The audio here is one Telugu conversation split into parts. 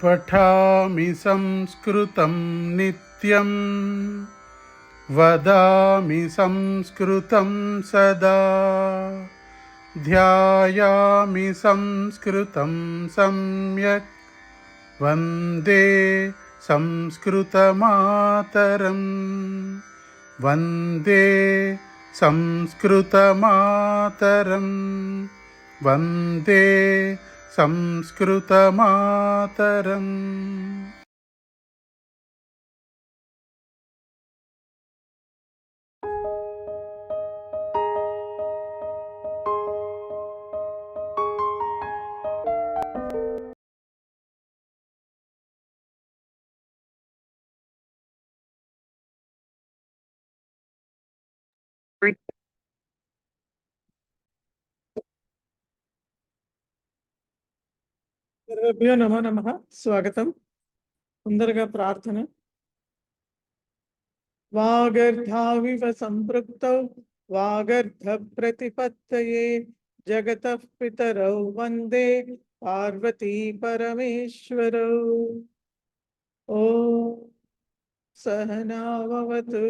पठामि संस्कृतं नित्यं वदामि संस्कृतं सदा ध्यायामि संस्कृतं सम्यक् वन्दे संस्कृतमातरं वन्दे संस्कृतमातरं वन्दे संस्कृतमातरम्। सर्वेभ्यो नमो नमः। स्वागतम। सुंदरगा प्रार्थना। वागर्धाविव संपृक्तौ वागर्ध प्रतिपत्तये जगतः पितरौ वन्दे पार्वती परमेश्वरौ। ॐ सहनाववतु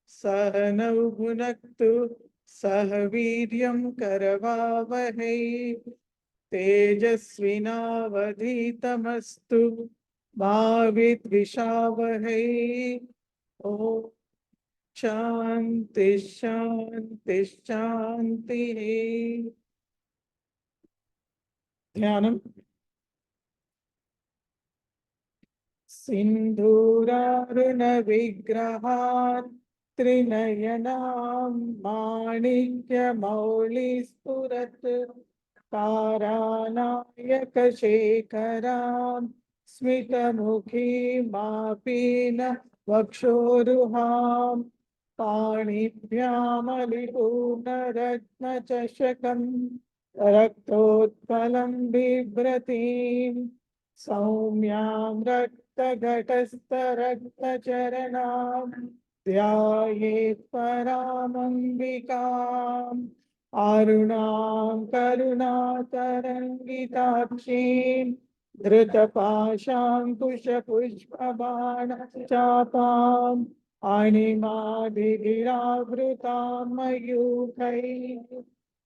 सहनौ भुनक्तु सह वीर्यं करवावहै तेजस्विनावधीतमस्तु मा विद्विषावहै। ओम शांति शांति शांति। ध्यानम। सिंधूरारुण विग्रहान् त्रिनयनां माणिक्यमौलिस्फुरत् तारानायकशेखरां स्मितमुखीमापीन वक्षोरुहां पाणिभ्यामलिपूर्णरत्नचषकं रक्तोत्पलं बिभ्रतीं सौम्यां रक्तघटस्थरक्तचरणां ध्यायेत् परामम्बिकाम् अरुणां करुणातरङ्गिताक्षीं धृतपाशाङ्कुशपुष्पबाणचापाम् अणिमादिभिरावृतां मयूखैः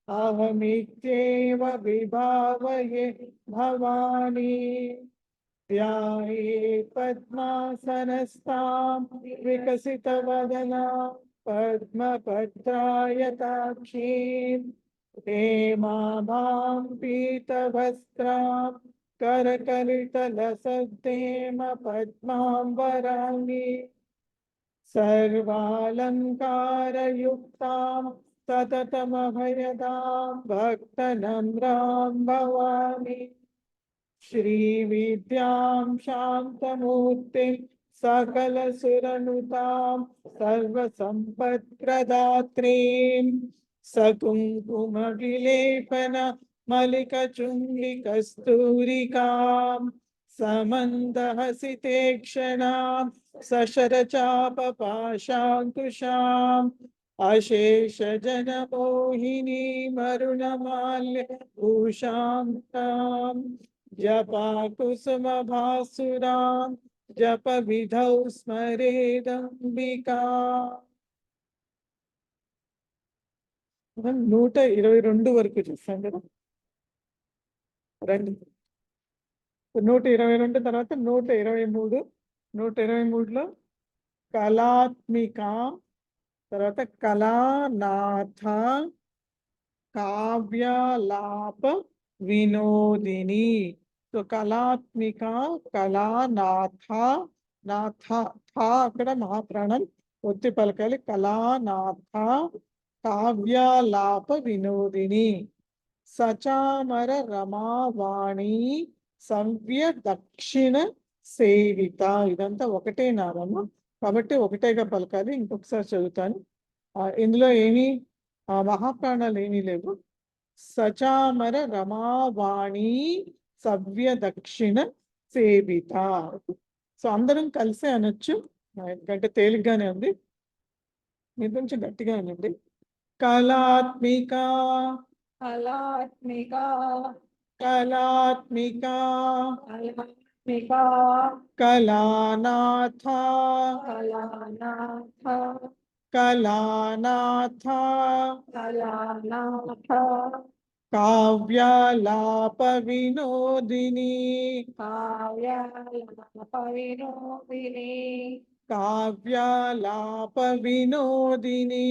अहमित्येव विभावये भवानी ध्याये पद्मासनस्तां विकसितवदनां पद्मपत्रायताक्षीं हेमाभां पीतवस्त्रां करकलितलसद्देम पद्माम्बराङ्गी सर्वालङ्कारयुक्तां सततमभयदां भक्तनम्रां भवानी श्रीविद्यां शान्तमूर्तिं सकलसुरनुतां सर्वसम्पत्प्रदात्रीं सकुङ्कुमविलेपन मलिकचुम्बिकस्तूरिकां समन्दहसितेक्षणां सशरचापपाशाङ्कुशाम् अशेषजनमोहिनीमरुणमाल्य भूषां जपाकुसुमभासुरां जपविधौ स्मरेदम्बिका। 122 వరకు చూసాం కదా. రండి. 122 తర్వాత 123. 123లో కళాత్మిక, తర్వాత కళానాథ, కావ్యలాప వినోదిని. సో కళాత్మిక, కళానాథ, నాథ థా అక్కడ మహాప్రాణం ఒత్తి పలకాలి. కళానాథ, కావ్యలాప వినోదిని, సచామర రమావాణి, సవ్య దక్షిణ సేవిత. ఇదంతా ఒకటే నామము కాబట్టి ఒకటేగా పలకాలి. ఇంకొకసారి చదువుతాను. ఇందులో ఏమీ మహాప్రాణాలు ఏమీ లేవు. సచామర రమావాణి సవ్య దక్షిణ సేవిత. సో అందరం కలిసే అనొచ్చు, ఎందుకంటే తేలిగ్గానే ఉంది. మీరు కొంచెం గట్టిగా అనండి. కళాత్మిక కళాత్మిక కళాత్మిక మికా కళానాథ కళానాథ కళానాథ కళానాథ కావ్యాలాప వినోదిని కావ్యాలాప వినోదిని కావ్యాలాప వినోదిని.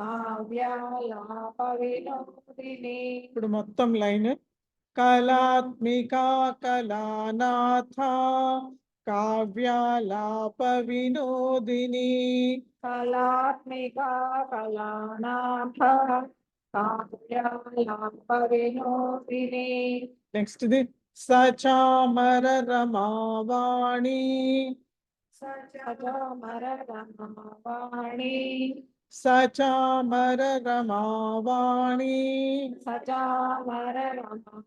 కావ్యాలాప వినోదిని. ఇప్పుడు మొత్తం లైన్ కళాత్మిక కళానాథ కావ్యాలాప వినోదిని. కళాత్మిక కళానాథ కావ్యాలాప వినోదిని. నెక్స్ట్ ది సచామర రమావాణి సచమర రమవాణి సచామర రమావాణి సచామర రమవాణి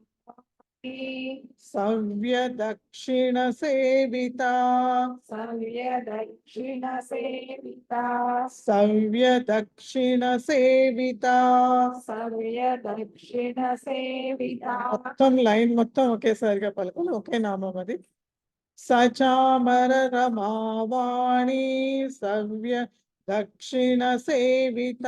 సవ్య దక్షిణ సేవిత సవ్య దక్షిణ సేవిత సవ్య దక్షిణ సేవిత. సవ్య దక్షిణ సేవిత. మొత్తం లైన్ మొత్తం ఒకేసారిగా పలకాలి, ఒకే నామం అది. సచామర రమావాణి సవ్య దక్షిణ సేవిత.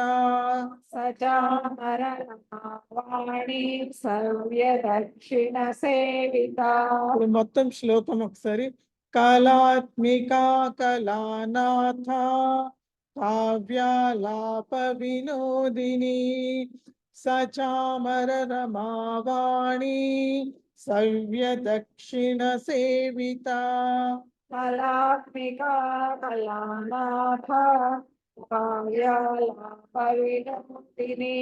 సచామర రమవాణి సవ్య దక్షిణ సేవిత. ఇప్పుడు మొత్తం శ్లోకం ఒకసారి కళాత్మిక కళానాథ కావ్యాలాప వినోదిని సచామర రమావాణి సవ్య దక్షిణ సేవిత. కళాత్మిక కళానాథ కావ్యాలాప వినోదిని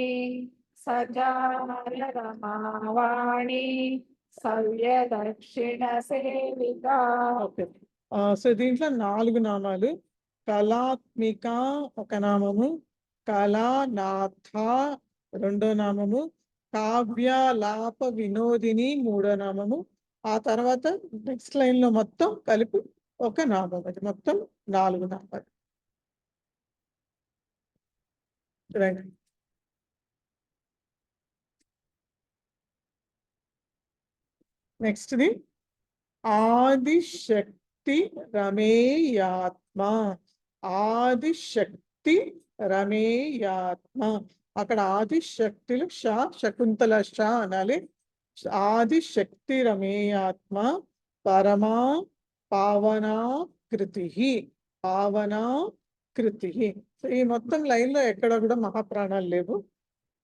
సచామర రమవాణి సవ్య దక్షిణ సేవిత. ఓకే, సో దీంట్లో 4 నామాలు. కళాత్మిక ఒక నామము, కళానాథ రెండో నామము, కావ్యాలాప వినోదిని మూడో నామము. ఆ తర్వాత నెక్స్ట్ లైన్ లో మొత్తం కలిపి ఒక నామం. అది మొత్తం 4 నామాలు. రైట్. నెక్స్ట్ ది ఆదిశక్తి రమేయాత్మ. ఆదిశక్తి రమేయాత్మ. అక్కడ ఆదిశక్తులు శకుంతల అనాలి. ఆదిశక్తి రమేయాత్మ పరమా పావనా కృతి. పావనా కృతి. సో ఈ మొత్తం లైన్ లో ఎక్కడ కూడా మహాప్రాణాలు లేవు.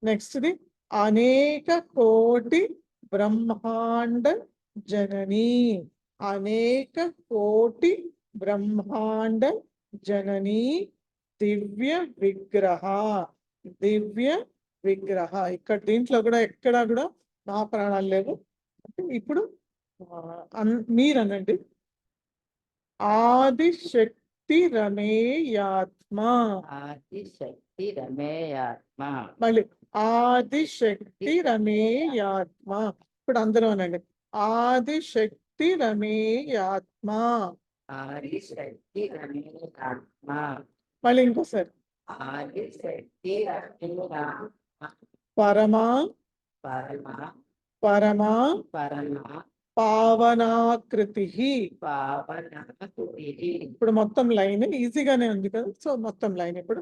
నెక్స్ట్ ది అనేక కోటి బ్రహ్మాండ జనని. అనేక కోటి బ్రహ్మాండ జనని దివ్య విగ్రహ. దివ్య విగ్రహ. ఇక్కడ దీంట్లో కూడా ఎక్కడ కూడా మహాప్రాణాలు లేవు. ఇప్పుడు మీరనండి ఆదిశక్తి రమేయాత్మ. ఆదిశక్తి రమేయాత్మ. మళ్ళీ ఆదిశక్తి రమేయాత్మ. ఇప్పుడు అందరూ అనండి ఆదిశక్తి రమేయాత్మ. ఆదిశక్తి రమేయాత్మ. మళ్ళీ ఇంకోసారి ఆదిశక్తి రమేయాత్మ. పరమా పరమ పరమా పరమ పావనాకృతి. పావనాకృతి. ఇప్పుడు మొత్తం లైన్ ఈజీగానే ఉంది కదా. సో మొత్తం లైన్ ఇప్పుడు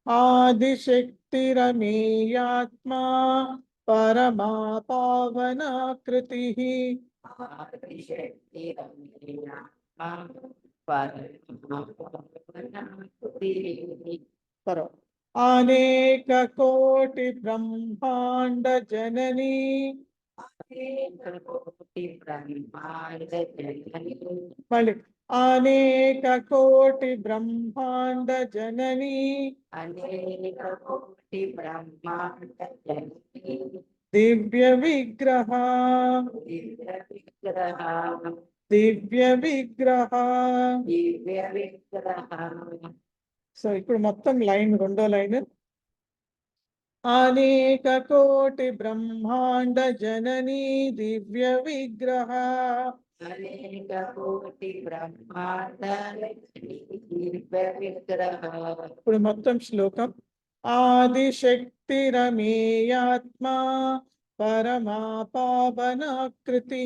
ఆదిశక్తి రమేయాత్మ పరమా పావనాకృతి. ఆదిశక్తి రమేయాత్మ పరమ పావనాకృతి. తర్వాత అనేక కోటి బ్రహ్మాండ జనని. అనేక కోటి బ్రహ్మాండ జనని. మళ్ళీ అనేక కోటి బ్రహ్మాండ జనని. అనేక కోటి బ్రహ్మాండ జనని. దివ్య విగ్రహ. దివ్య విగ్రహ. దివ్య విగ్రహ. దివ్య విగ్రహ. సో ఇప్పుడు మొత్తం లైన్ రెండో లైన్ అనేక కోటి బ్రహ్మాండ జనని దివ్య విగ్రహ. అనేక కోటి బ్రహ్మాండ దివ్య విగ్రహ. ఇప్పుడు మొత్తం శ్లోకం ఆదిశక్తి రమేయాత్మ పరమా పావనాకృతి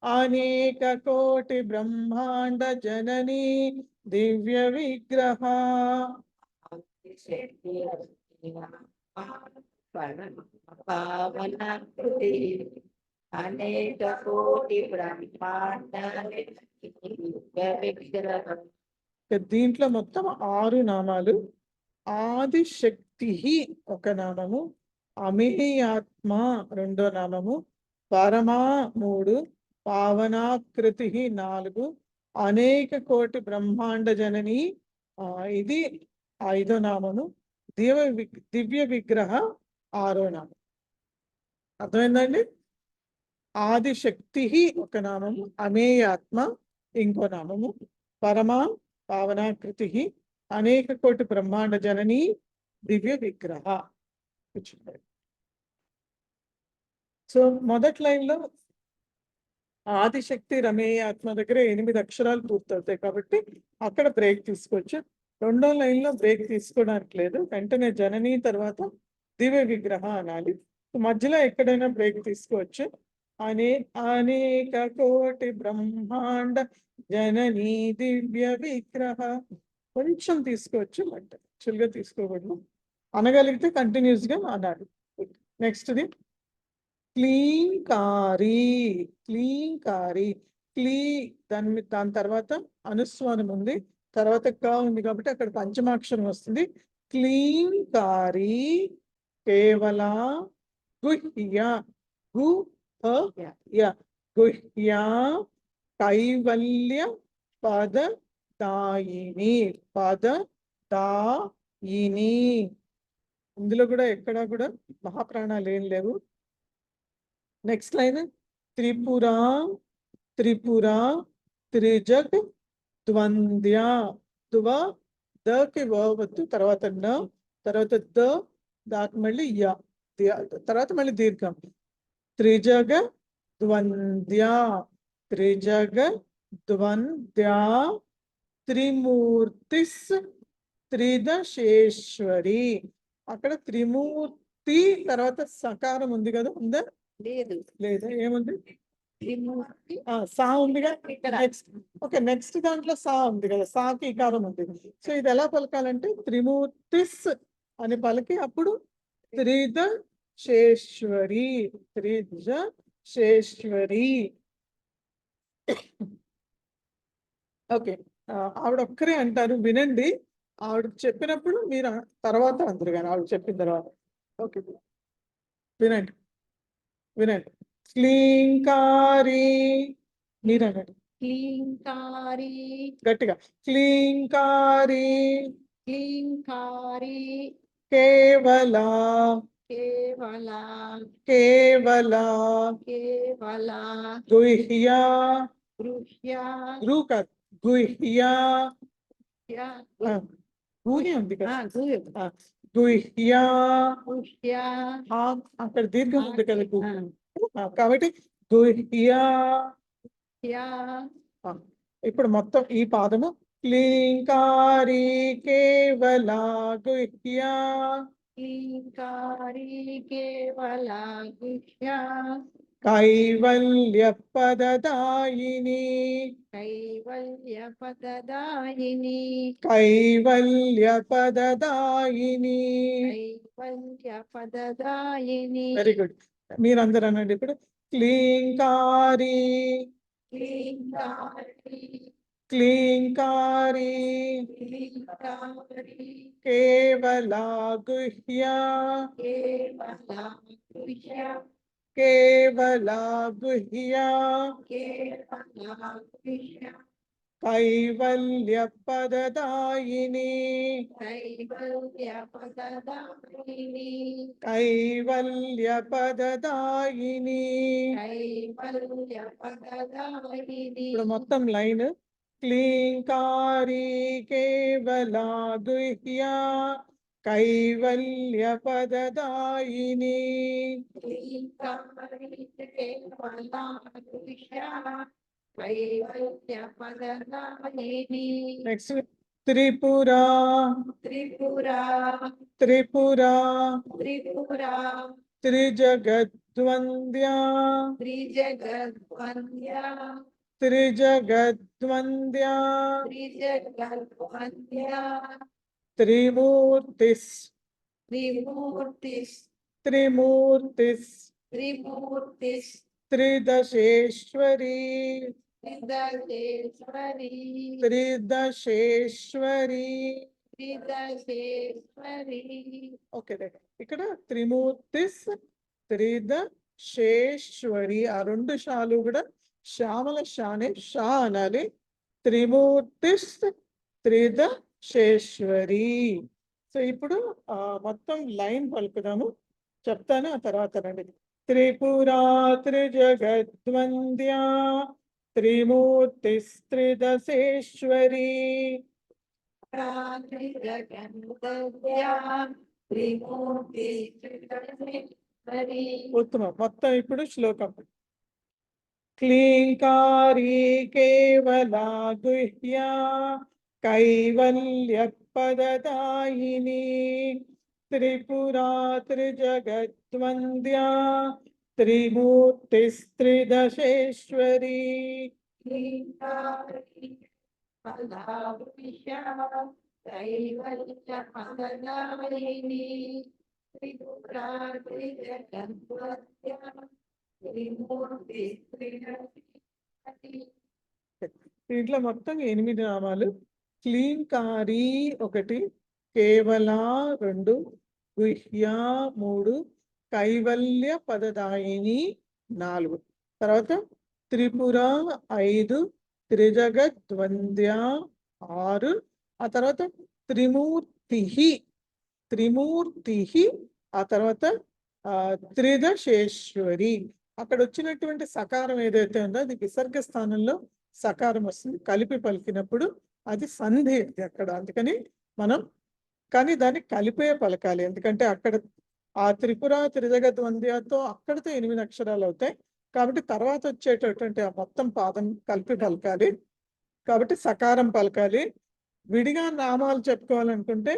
అనేక కోటి బ్రహ్మాండ జననీ దివ్య విగ్రహ పావనకృతి అనేక కోటి బ్రహ్మాండ విగ్రహం. దీంట్లో మొత్తం 6 నామాలు. ఆది శక్తి ఒక నామము, అమేయాత్మ రెండో నామము, పరమా 3, పావనాకృతి 4, అనేక కోటి బ్రహ్మాండ జనని ఇది 5వ నామము, దివ్య విగ్రహ 6వ నామం. అర్థమైందండి? ఆది శక్తి ఒక నామము, అమేయాత్మ ఇంకో నామము, పరమా పావనాకృతి అనేక కోటి బ్రహ్మాండ జనని దివ్య విగ్రహ. సో మొదటి లైన్లో ఆదిశక్తి రమేయాత్మ దగ్గర 8 అక్షరాలు పూర్తవుతాయి కాబట్టి అక్కడ బ్రేక్ తీసుకోవచ్చు. రెండో లైన్లో బ్రేక్ తీసుకోవడానికి లేదు, వెంటనే జనని తర్వాత దివ్య విగ్రహ అనాలి. మధ్యలో ఎక్కడైనా బ్రేక్ తీసుకోవచ్చు. అనేక కోటి బ్రహ్మాండ జననీ దివ్య విగ్రహ కొంచెం తీసుకోవచ్చు, బట్ యాక్చువల్గా తీసుకోకూడదు. అనగలిగితే కంటిన్యూస్ గా అనాలి. నెక్స్ట్ది క్లీంకారి. క్లీంకారి దాని తర్వాత అనుస్వారం ఉంది, తర్వాత క ఉంది కాబట్టి అక్కడ పంచమాక్షరం వస్తుంది. క్లీంకారి కేవల గుహ్య గుహ్య కైవల్య పదదాయిని. పదదాయిని ఇందులో కూడా ఎక్కడా కూడా మహాప్రాణాలు ఏం లేవు. నెక్స్ట్ లైన్ త్రిపుర త్రిజగ్ ద్వంద్య. దకి వద్దు, తర్వాత న, తర్వాత దాకి మళ్ళీ య, తర్వాత మళ్ళీ దీర్ఘం. త్రిజగ ద్వంద్య త్రిమూర్తిస్ త్రిదశేశ్వరి. అక్కడ త్రిమూర్తి తర్వాత సకారం ఉంది కదా, ఉందా? లేదా ఏముంది? సా ఉందిగా. నెక్స్ట్ ఓకే, నెక్స్ట్ దాంట్లో సా ఉంది కదా, సాకి ఇకారం ఉంది. సో ఇది ఎలా పలకాలంటే త్రిమూర్తిస్ అని పలికి అప్పుడు త్రిదశేశ్వరి. ఓకే, ఆవిడ ఒక్కరే అంటారు, వినండి. ఆవిడ చెప్పినప్పుడు మీరు తర్వాత అందరు కానీ ఆవిడ చెప్పిన తర్వాత. ఓకే, వినండి. క్లీంకారి మీరనండి. క్లీంకారి గట్టిగా క్లీంకారి కేవల గుహ్య గుహ్య గూని ఉంది కదా, గుహ్య అక్కడ దీర్ఘం ఉంది కదా కాబట్టి గుహ్య. ఇప్పుడు మొత్తం ఈ పాదము క్లీంకారి కేవల గుహ్య కైవల్య పదదాయిని వెరీ గుడ్. మీరందరూ అనండి ఇప్పుడు. క్లీంకారి కేవల గుహ్య కైవల్య పదదాయిని ఇప్పుడు మొత్తం లైన్ క్లీంకారి కేవల గుహ్య కైవల్య పదదాయిని. నెక్స్ట్ త్రిపుర త్రిజగద్వంద్య త్రిజగద్వంద్యా త్రిజగద్వంద్యా త్రిజగద్వంద్యా త్రిజగద్వంద్యా త్రిమూర్తిస్ త్రిమూర్తిస్ త్రిమూర్తిస్ త్రిమూర్తిస్ త్రిదశేశ్వరీ త్రిదశేశ్వరీ త్రిదశేశ్వరీ. త్రిదశేశ్వరీ. ఓకే, ఇక్కడ త్రిమూర్తిస్ త్రిదశేశ్వరి, ఆ రెండు షాలు కూడా శ్యామల షానే షా అనాలి. త్రిమూర్తిస్ త్రిదశేశ్వరి. సో ఇప్పుడు మొత్తం లైన్ పలుకుదాము, చెప్తాను ఆ తర్వాత రండి. త్రిపురా త్రిజగద్వంద్యా త్రిమూర్తిస్ త్రిదశేశ్వరి. త్రిజగద్వంద్యా త్రిమూర్తిస్ త్రిదశేశ్వరీ. ఉత్తమం. మొత్తం ఇప్పుడు శ్లోకం. క్లీంకారీ కేవలా గుహ్యా కైవల్య పదదాయిని త్రిపురా త్రిజగద్వంద్యా త్రిమూర్తిస్ త్రిదశేశ్వరి. క్లీంకారీ ఫలాభిషా కైవల్య పదదాయిని త్రిపురా త్రిజగద్వంద్యా త్రిమూర్తిస్ త్రిదశేశ్వరీ. దీంట్లో మొత్తం 8 నామాలు. క్లీంకారీ 1, కేవలా 2, గుహ్యా 3, కైవల్య పదదాయిని 4, తర్వాత త్రిపుర 5, త్రిజగద్వంద్య 6, ఆ తర్వాత త్రిమూర్తి, ఆ తర్వాత త్రిదశేశ్వరి. అక్కడ వచ్చినటువంటి సకారం ఏదైతే ఉందో అది విసర్గ స్థానంలో సకారం వస్తుంది, కలిపి పలికినప్పుడు అది సంధి అక్కడ. అందుకని మనం కానీ దాన్ని కలిపే పలకాలి, ఎందుకంటే అక్కడ ఆ త్రిపుర త్రిజగద్వంద్యతో అక్కడితో 8 అక్షరాలు అవుతాయి కాబట్టి తర్వాత వచ్చేటటువంటి ఆ మొత్తం పాదం కలిపి పలకాలి. కాబట్టి సకారం పలకాలి. విడిగా నామాలు చెప్పుకోవాలనుకుంటే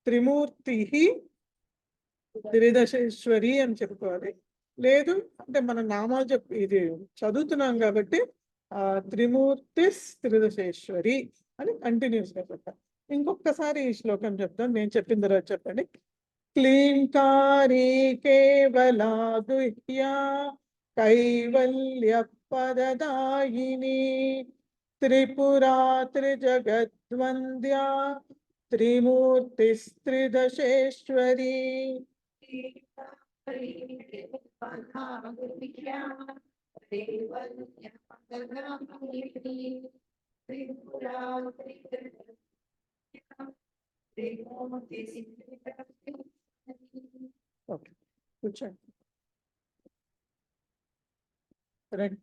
త్రిమూర్తి త్రిదశేశ్వరి అని చెప్పుకోవాలి. లేదు అంటే మన నామాలు ఇది చదువుతున్నాం కాబట్టి త్రిమూర్తిస్ త్రిదశేశ్వరి అని కంటిన్యూస్ గా చెప్పాలి. ఇంకొకసారి ఈ శ్లోకం చెప్తాం, నేను చెప్పిన తర్వాత చెప్పండి. క్లీంకారీ కేవలా గుహ్యా కైవల్య పదదాయిని త్రిపురా త్రిజగద్వంద్యా త్రిమూర్తిస్ త్రిదశేశ్వరి. ఓకే, కూర్చోండి. రండి.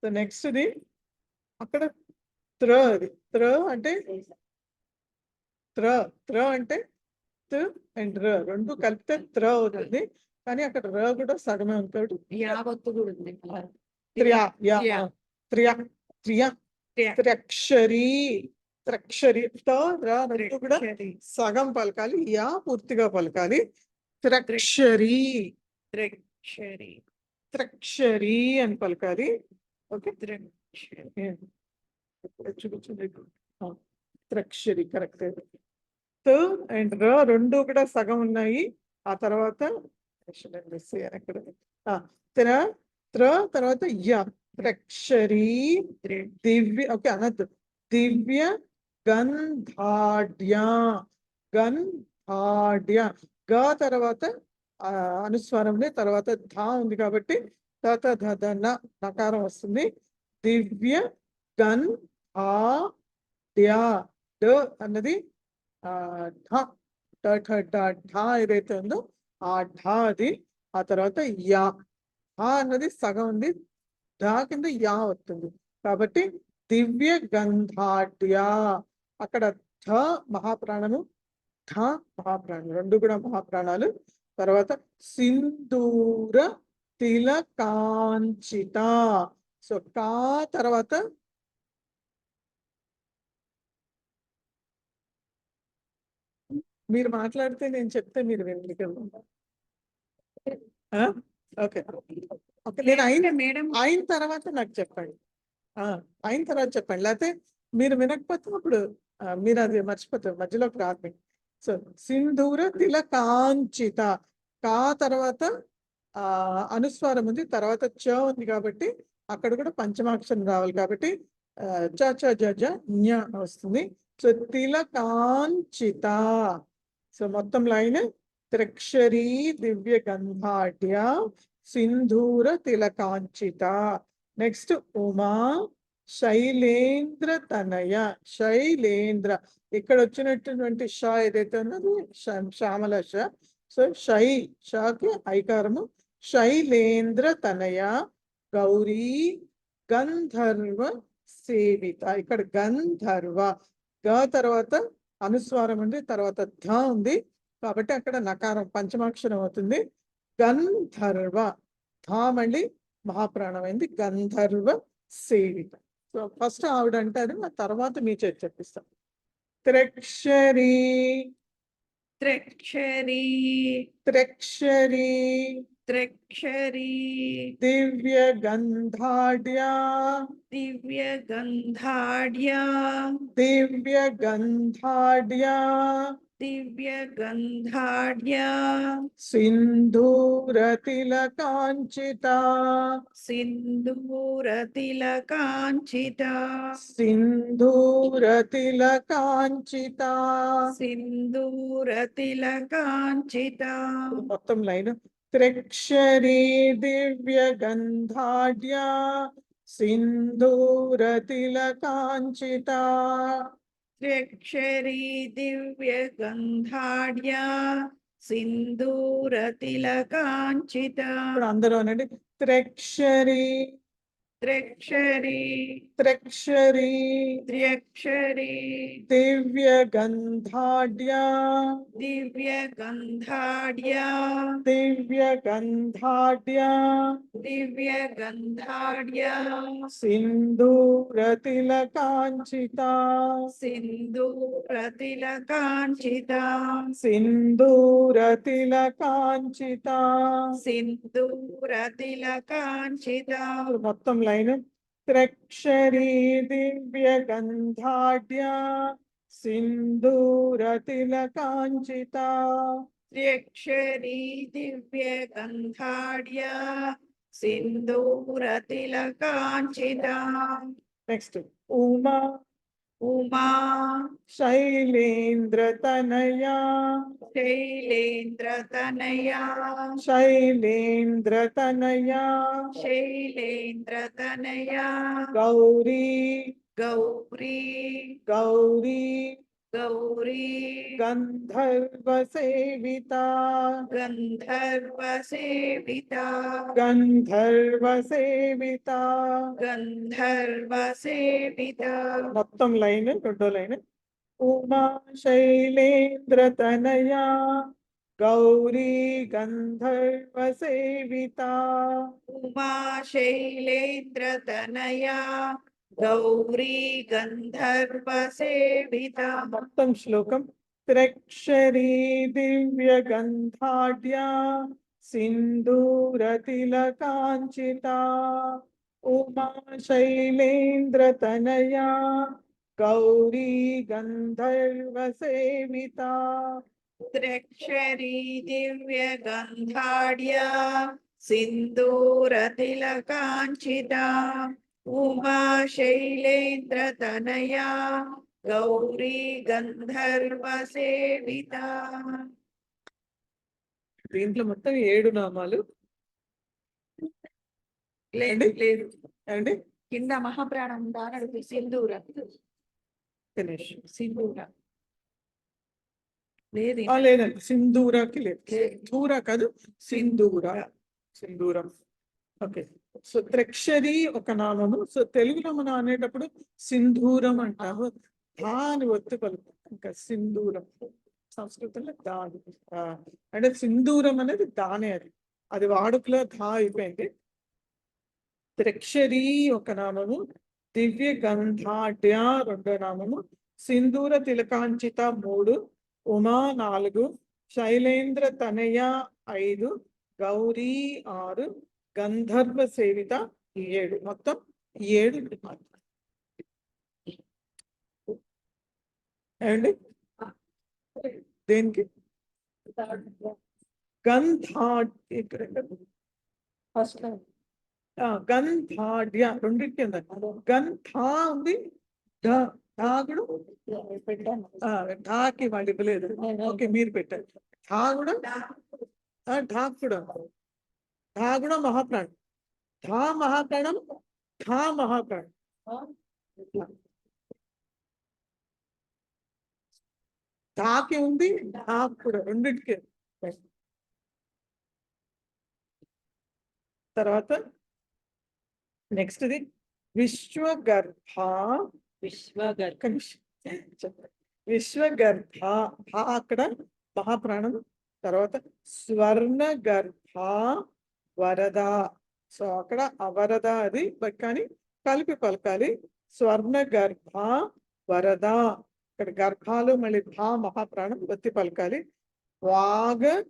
సో నెక్స్ట్ ది అక్కడ త్ర అంటే త్ర అంటే త్ అండ్ ర రెండు కలిపితే త్ర అవుతుంది, కానీ అక్కడ ర కూడా సగమే ఉంది కాబట్టి యావత్తు కూడా ఉంది. త్ర్యక్షరి రెండు కూడా సగం పలకాలి, యా పూర్తిగా పలకాలి. త్రక్షరి అని పలకాలి. ఓకే, త్రక్షరి కరెక్ట్. త్ అండ్ ర రెండు కూడా సగం ఉన్నాయి. ఆ తర్వాత తర్వాత య త్రక్షరి దివ్య. ఓకే అనద్దు. దివ్య గంధాఢ్య గ తర్వాత అనుస్వారం తర్వాత ధా ఉంది కాబట్టి నకారం వస్తుంది. దివ్య గంధాఢ్య అన్నది ఢా ఏదైతే ఉందో ఆ ఢా అది. ఆ తర్వాత యా అన్నది సగం ఉంది, ఢా కింద యా వస్తుంది కాబట్టి దివ్య గంధాఢ్య. అక్కడ ధ మహాప్రాణము, ధ మహాప్రాణం, రెండు కూడా మహాప్రాణాలు. తర్వాత సింధూర తిలకాంచిత. సో కా తర్వాత మీరు మాట్లాడితే నేను చెప్తే మీరు వినగలరు. ఓకే ఓకే, నేను అయిన తర్వాత నాకు చెప్పండి. అయిన తర్వాత చెప్పండి, లేకపోతే మీరు వినకపోతే అప్పుడు మీరు అది మర్చిపోతారు, మధ్యలోకి రాదు. సో సింధూర తిలకాంచిత, కా తర్వాత అనుస్వారం ఉంది, తర్వాత చ ఉంది కాబట్టి అక్కడ కూడా పంచమాక్షరం రావాలి కాబట్టి చ చ జ జ జ్ఞ వస్తుంది. సో తిలకాంచిత, సో మొత్తం లైన్ త్రిక్షరీ దివ్య గంధాఢ్య సింధూర తిలకాంచిత. నెక్స్ట్ ఉమా శైలేంద్ర తనయ, శైలేంద్ర ఇక్కడ వచ్చినటువంటి ష ఏదైతే ఉన్నది శ్యామల ష, సో షకి ఐకారము. శైలేంద్ర తనయ గౌరీ గంధర్వ సేవిత, ఇక్కడ గంధర్వ గ తర్వాత అనుస్వారం ఉంది, తర్వాత ధ ఉంది కాబట్టి అక్కడ నకారం పంచమాక్షరం అవుతుంది. గంధర్వ ధ మళ్ళీ మహాప్రాణమైంది, గంధర్వ సేవిత. సో ఫస్ట్ ఆవిడ అంటారు, ఆ తర్వాత మీ చేతి చెప్పిస్తాం. త్రిక్షరీ త్రిక్షరీ త్రిక్షరీ త్రిక్షరీ దివ్య గంధాఢ్యా దివ్య గంధాఢ్యా దివ్య గంధాఢ్యా దివ్య గంధాఢ్యా సింధూర తిలకాంచిత సింధూర తిలకాంచిత సింధూర తిలకాంచిత. సింధూర తిలకాంచిత. మొత్తం లైన్ త్రిక్షరీ దివ్య గంధాఢ్యా సింధూర తిలకాంచిత. త్రిక్షరీ దివ్య గంధాఢ్యా సింధూర తిలకాంచిత. ఇప్పుడు అందరూ అనండి, త్రిక్షరీ త్రిక్షరీ త్రిక్షరీ త్రిక్షరీ దివ్య గంధాఢ్యా దివ్య గంధాఢ్యా దివ్య గంధాఢ్యా దివ్య గంధాఢ్యా సింధూర తిలకాంచిత సింధూర తిలకాంచిత. సింధూర తిలకాంచిత. సింధూర తిలకాంచిత. మొత్తం లైన్ త్రిక్షరీ దివ్య గంధాఢ్యా సింధూర తిలకాంచిత. త్రిక్షరీ దివ్య గంధాఢ్యా సింధూర తిలకాంచిత. నెక్స్ట్ ఉమా ఉమా శైలేంద్ర తనయా శైలేంద్ర తనయా శైలేంద్ర తనయా శైలేంద్ర తనయా గౌరీ గౌరీ గౌరీ గౌరీ గంధర్వ సేవిత గంధర్వ సేవిత గంధర్వ సేవిత. గంధర్వ సేవిత. మొత్తం లైన్ రెండో లైన్ ఉమా శైలేంద్ర తనయా గౌరీ గంధర్వ సేవిత. ఉమా శైలేంద్ర తనయా గౌరీ గంధర్వ సేవిత. మొత్తం శ్లోకం త్రిక్షరీ దివ్య గంధాఢ్యా సింధూర తిలకాంచిత ఉమా శైలేంద్ర తనయా గౌరీ గంధర్వ సేవిత. త్రిక్షరీ దివ్య గంధాఢ్యా సింధూర తిలకాంచిత ఉమా శైలేంద్ర తనయా గౌరీ గంధర్వ సేవిత. దీంట్లో మొత్తం 7 నామాలు లేదు లేదు అండి. కింద మహాప్రాణం దానడు సింధూర ఫినిష్ సింధూర లేదు లేదండి, సింధూరకి లేదు, ధూర కాదు సింధూర, సింధూరం. ఓకే, సో త్రిక్షరి ఒక నామము. సో తెలుగులో మనం అనేటప్పుడు సింధూరం అంటాము, ధా అని ఒత్తి పలుకు, ఇంకా సింధూరం. సంస్కృతంలో దా అంటే సింధూరం అనేది దానే, అది వాడుకలో ధా అయిపోయింది. త్రిక్షరి ఒక నామము, దివ్య గంధాఢ్య రెండో నామము, సింధూర తిలకాంచిత 3, ఉమా 4, శైలేంద్ర తనయ 5, గౌరీ 6, గంధర్వ సేవిత 7. మొత్తం 7 ఏమండి దేనికి ఇక్కడ ఫస్ట్ గంధాఢ్య రెండింటికి ఉందండి. గంధా ఉంది, ఢా కూడా పెట్టాను. ఢాకి వాళ్ళు ఇవ్వలేదు. ఓకే మీరు పెట్టారు. ఢా కూడా ఢా కూడా ఢా కూడా మహాప్రాణం. ఢా మహాప్రాణం, ఢా మహాప్రాణం. ఢాకి ఉంది, ఢా కూడా రెండింటికి. తర్వాత నెక్స్ట్ది విశ్వగర్భ. విశ్వగర్భ అక్కడ మహాప్రాణం. తర్వాత స్వర్ణగర్భ వరద. సో అక్కడ అవరద అది కానీ కలిపి పలకాలి. స్వర్ణగర్భ వరద. ఇక్కడ గర్భాలు మళ్ళీ భా మహాప్రాణం ఒత్తి పలకాలి. వాగధీశ్వరి.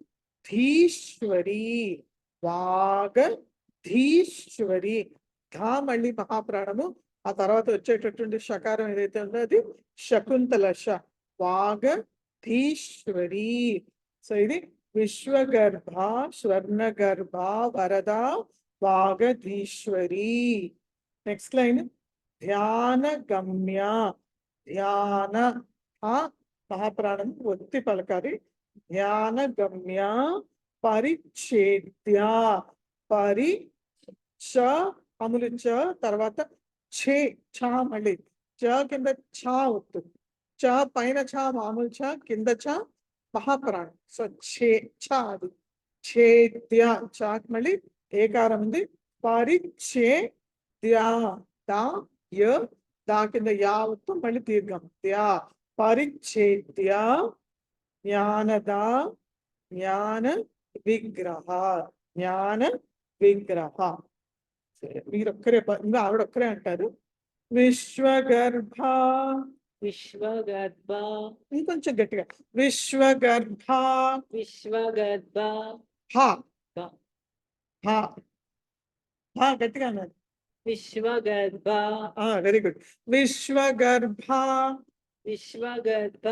వాగధీశ్వరి. ధా మళ్ళీ మహాప్రాణము. ఆ తర్వాత వచ్చేటటువంటి షకారం ఏదైతే ఉందో అది శకుంతల ష. వాగధీశ్వరి. సో ఇది విశ్వగర్భ, స్వర్ణగర్భ, వరద, వాగధీశ్వరి. నెక్స్ట్ లైన్ ధ్యాన గమ్య. ధ్యాన మహాప్రాణం ఒత్తి పలకాలి. ధ్యాన గమ్య పరిచ్ఛేద్య. పరి చ అములు చ తర్వాత ఛే ఛా మళ్ళీ చ కింద ఛా వస్తుంది. చ పైన ఛ మామూలు చ కింద చ మహాప్రాణం. సో ఛే ఛ అది ఛేద్య. చాక్ మళ్ళీ ఏకారం ఉంది. పరిచ్ఛేద్య. దా య దా కింద యా వస్తుంది మళ్ళీ దీర్ఘం ద్యా. పరిచ్ఛేద్య జ్ఞానద జ్ఞాన విగ్రహ. జ్ఞాన విగ్రహ. మీరొక్కరే ఇంకా ఆవిడొక్కరే అంటారు. విశ్వగర్భ. విశ్వగర్భ. ఇంకొంచెం గట్టిగా విశ్వగర్భ. విశ్వగర్భ. హా హా హా గట్టిగా అన్నారు. విశ్వగర్భ. Very good. విశ్వగర్భ. విశ్వగర్భ.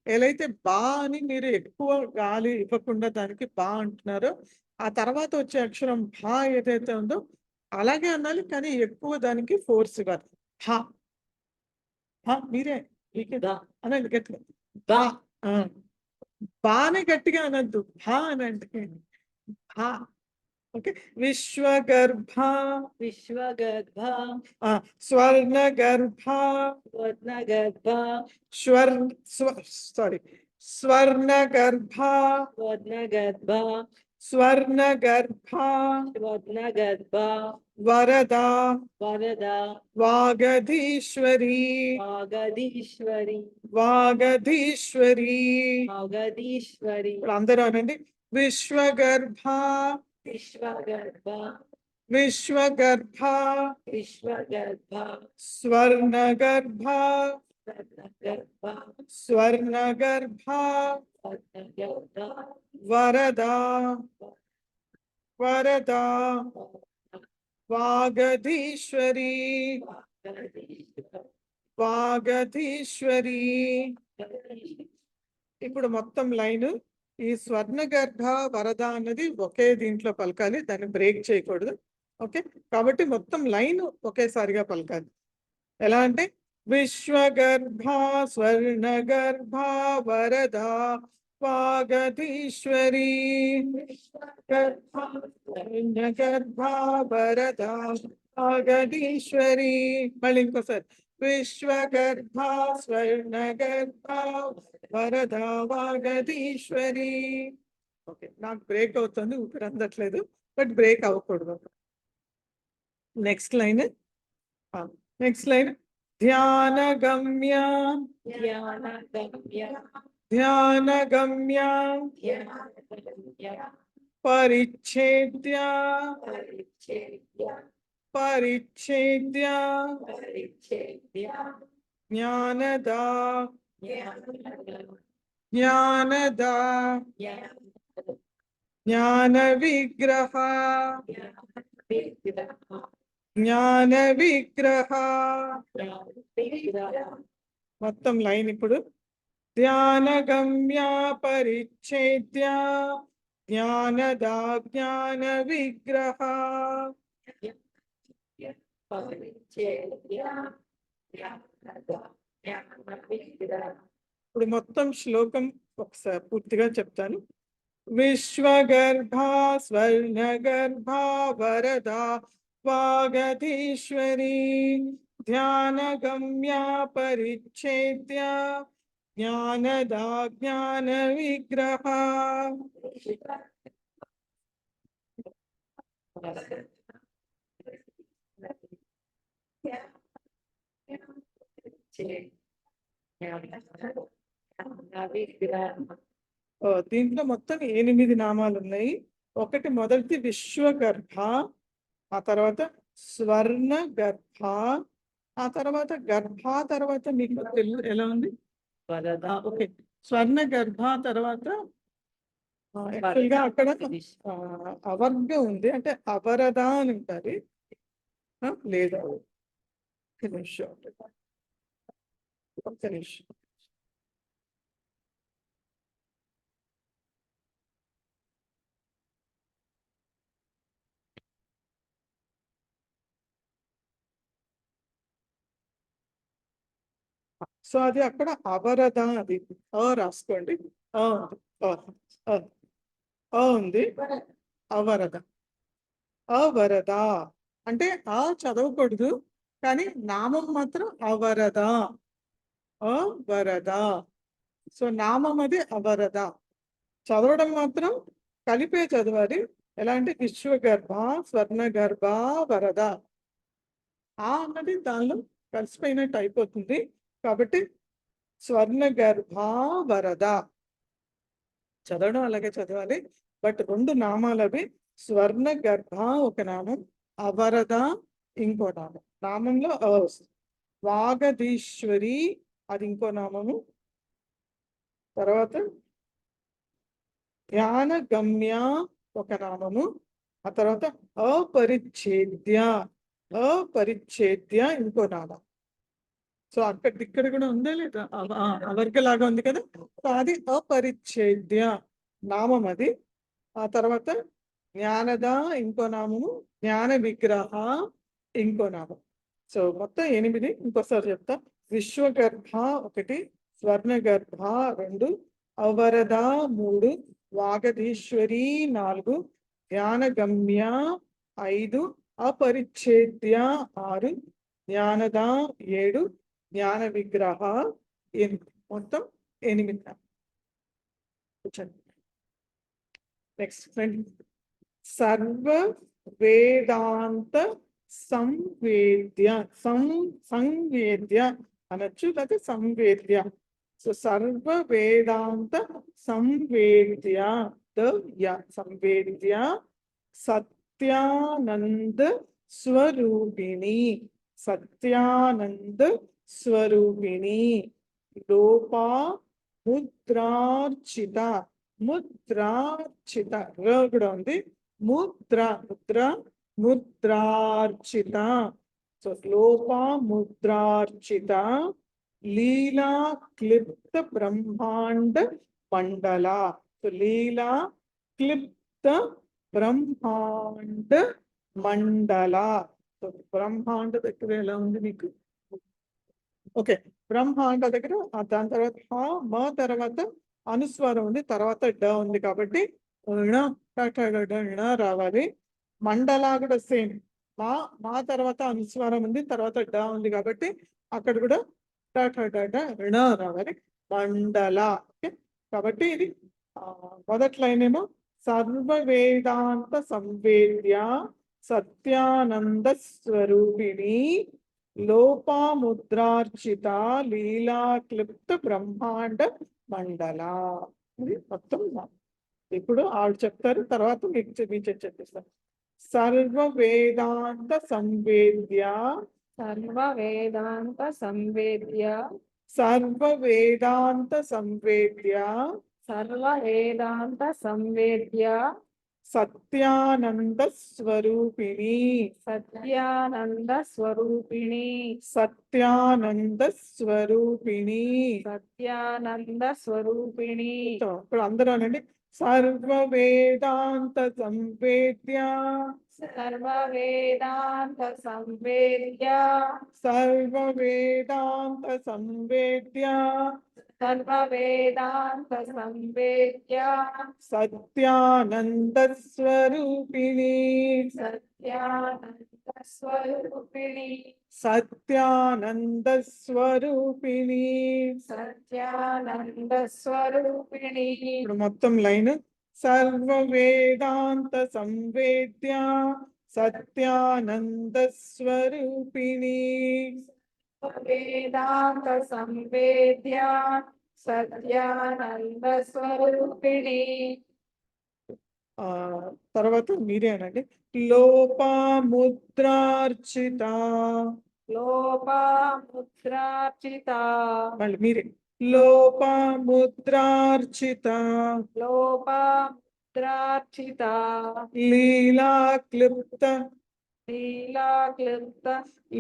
ఎలా అయితే బా అని మీరు ఎక్కువ గాలి ఇవ్వకుండా దానికి బా అంటున్నారో ఆ తర్వాత వచ్చే అక్షరం భా ఏదైతే ఉందో అలాగే అనాలి, కానీ ఎక్కువ దానికి ఫోర్స్ ఇవ్వాలి. హా హా మీరే అనండి గట్టిగా. బా బానే గట్టిగా అనద్దు, భా అనండి. భా. ఓకే. విశ్వగర్భ. విశ్వగర్భ. స్వర్ణగర్భ. స్వర్ణగర్భ. సారీ స్వర్ణగర్భ. స్వర్ణగర్భ. స్వర్ణగర్భ. స్వర్ణగర్భ. వరద. వరద. వాగధీశ్వరి. వాగధీశ్వరి. వాగధీశ్వరి. వాగధీశ్వరి. ఇప్పుడు అందరూ అనండి. విశ్వగర్భ. విశ్వగర్భ. విశ్వగర్భ. విశ్వగర్భ. స్వర్ణగర్భ. స్వర్ణగర్భ. స్వర్ణగర్భ. స్వర్ణగర్భ. వరద. వరద. వాగధీశ్వరి. వాగధీశ్వరి. ఇప్పుడు మొత్తం లైన్ ఈ స్వర్ణగర్భ వరద అన్నది ఒకే దీంట్లో పలకాలి, దాన్ని బ్రేక్ చేయకూడదు. ఓకే, కాబట్టి మొత్తం లైన్ ఒకేసారిగా పలకాలి. ఎలా అంటే విశ్వగర్భ స్వర్ణగర్భ వరద వాగధీశ్వరి. స్వర్ణగర్భ వరద వాగధీశ్వరి. మళ్ళీ ఇంకోసారి విశ్వగర్భ స్వర్ణగర్భ వరద వాగధీశ్వరి. ఓకే, నాకు బ్రేక్ అవుతుంది, ఊపిరి అందట్లేదు, బట్ బ్రేక్ అవ్వకూడదు. నెక్స్ట్ లైన్ ధ్యానగమ్య. ధ్యానగమ్య. ధ్యానగమ్య. ధ్యానగమ్య. పరిచ్ఛేద్య. పరిచ్ఛేద్య. పరిచ్ఛేద్య. పరిచ్ఛేద్య. జ్ఞానద. జ్ఞానద. జ్ఞానద జ్ఞాన విగ్రహ జ్ఞాన విగ్రహ మొత్తం లైన్ ఇప్పుడు ధ్యాన గమ్య పరిచ్ఛేద్య జ్ఞానద జ్ఞాన విగ్రహ ఇప్పుడు మొత్తం శ్లోకం ఒకసారి పూర్తిగా చెప్తాను. విశ్వగర్భ స్వర్ణగర్భ వరదా వాగధీశ్వరీ ధ్యాన గమ్య పరిచ్ఛేద్య జ్ఞానదా జ్ఞాన విగ్రహ. దీంట్లో మొత్తం 8 నామాలు ఉన్నాయి. ఒకటి మొదటిది విశ్వగర్భ, ఆ తర్వాత స్వర్ణ గర్భ, ఆ తర్వాత గర్భ తర్వాత మీకు ఎలా ఉంది ఓకే స్వర్ణ గర్భ తర్వాత యాక్చువల్ గా అక్కడ అవర్గ ఉంది, అంటే అవరద అని ఉంటుంది లేదా ఒక్క నిమిషం. సో అది అక్కడ అవరద, అది రాసుకోండి. ఉంది అవరద. అవరద అంటే చదవకూడదు, కానీ నామం మాత్రం అవరద. అవరద. సో నామం అది అవరద, చదవడం మాత్రం కలిపే చదవాలి. ఎలా అంటే విశ్వగర్భ స్వర్ణ గర్భ వరద అన్నది దానిలో కలిసిపోయినట్టు అయిపోతుంది. కాబట్టి స్వర్ణ గర్భ వరద చదవడం అలాగే చదవాలి. బట్ 2 నామాలు అవి. స్వర్ణ గర్భ ఒక నామం, అవరద ఇంకో నామం. నామంలో వాగధీశ్వరి అది ఇంకో నామము. తర్వాత ధ్యాన గమ్య ఒక నామము, ఆ తర్వాత అపరిచ్ఛేద్య ఇంకో నామం. సో ఇక్కడ కూడా ఉందా లేదా అవర్గలాగా ఉంది కదా, సో అది అపరిచ్ఛేద్య నామం అది. ఆ తర్వాత జ్ఞానద ఇంకో నామము, జ్ఞాన విగ్రహ ఇంకో నామం. సో మొత్తం 8. ఇంకోసారి చెప్తా. విశ్వగర్భ 1, స్వర్ణ గర్భ 2, అవరద 3, వాగధీశ్వరి 4, ధ్యాన గమ్య 5, అపరిచ్ఛేద్య 6, జ్ఞానద 7, జ్ఞాన విగ్రహ 8. మొత్తం 8. నెక్స్ట్ సర్వ వేదాంత సంవేద్య సంవేద్య అనొచ్చు, లేకపోతే సంవేద్య. సో సర్వ వేదాంత సంవేద్య సంవేద్య సత్యానంద స్వరూపిణి సత్యానంద స్వరూపిణి లోపా ముద్రార్చిత కూడా ఉంది. ముద్రార్చిత. సో లోపా ముద్రార్చిత లీలా క్లిప్త బ్రహ్మాండ మండల. సో లీలా క్లిప్త బ్రహ్మాండ మండల. సో బ్రహ్మాండ దగ్గర ఎలా ఉంది మీకు? ఓకే, బ్రహ్మాండ దగ్గర దాని తర్వాత మ తర్వాత అనుస్వారం ఉంది, తర్వాత డ ఉంది, కాబట్టి రావాలి. మండల కూడా సేమ్, మా తర్వాత అనుస్వారం ఉంది, తర్వాత డ ఉంది, కాబట్టి అక్కడ కూడా రావాలి. మండల. ఓకే, కాబట్టి ఇది మొదటి లైన్ ఏమో సర్వ వేదాంత సంవేద్య సత్యానంద స్వరూపిణి లోపాముద్రార్చిత లీలా క్లిప్త బ్రహ్మాండ మండల. ఇది మొత్తం. ఇప్పుడు ఆవిడ చెప్తారు, తర్వాత మీకు చెప్పిస్తారు. సర్వ వేదాంత సంవేద్య సర్వ వేదాంత సంవేద్య సర్వ వేదాంత సంవేద్య సత్యానంద స్వరూపిణి సత్యానంద స్వరూపిణి సత్యానంద స్వరూపిణి. సత్యానంద స్వరూపిణి ఇప్పుడు అందరూ అనండి, సర్వ వేదాంత సంవేద్య సర్వ వేదాంత సంవేద్య సర్వ వేదాంత సంవేద్య సర్వ వేదాంత సంవేద్య సత్యానంద స్వరూపిణి సత్యానంద స్వరూపిణి సత్యానంద స్వరూపిణి. సత్యానంద స్వరూపిణి ఇప్పుడు మొత్తం లైన్, సర్వ వేదాంత సంవేద్య సత్యానంద స్వరూపిణి. వేదాంత సంవేద్య సత్యానంద స్వరూపిణి ఆ తర్వాత మీరే అనండి, లోపముద్రార్చిత. లోపముద్రార్చిత మళ్ళీ మీరే, లోపముద్రార్చిత లోపముద్రార్చిత లీలా క్లిప్త లీలా క్లుప్త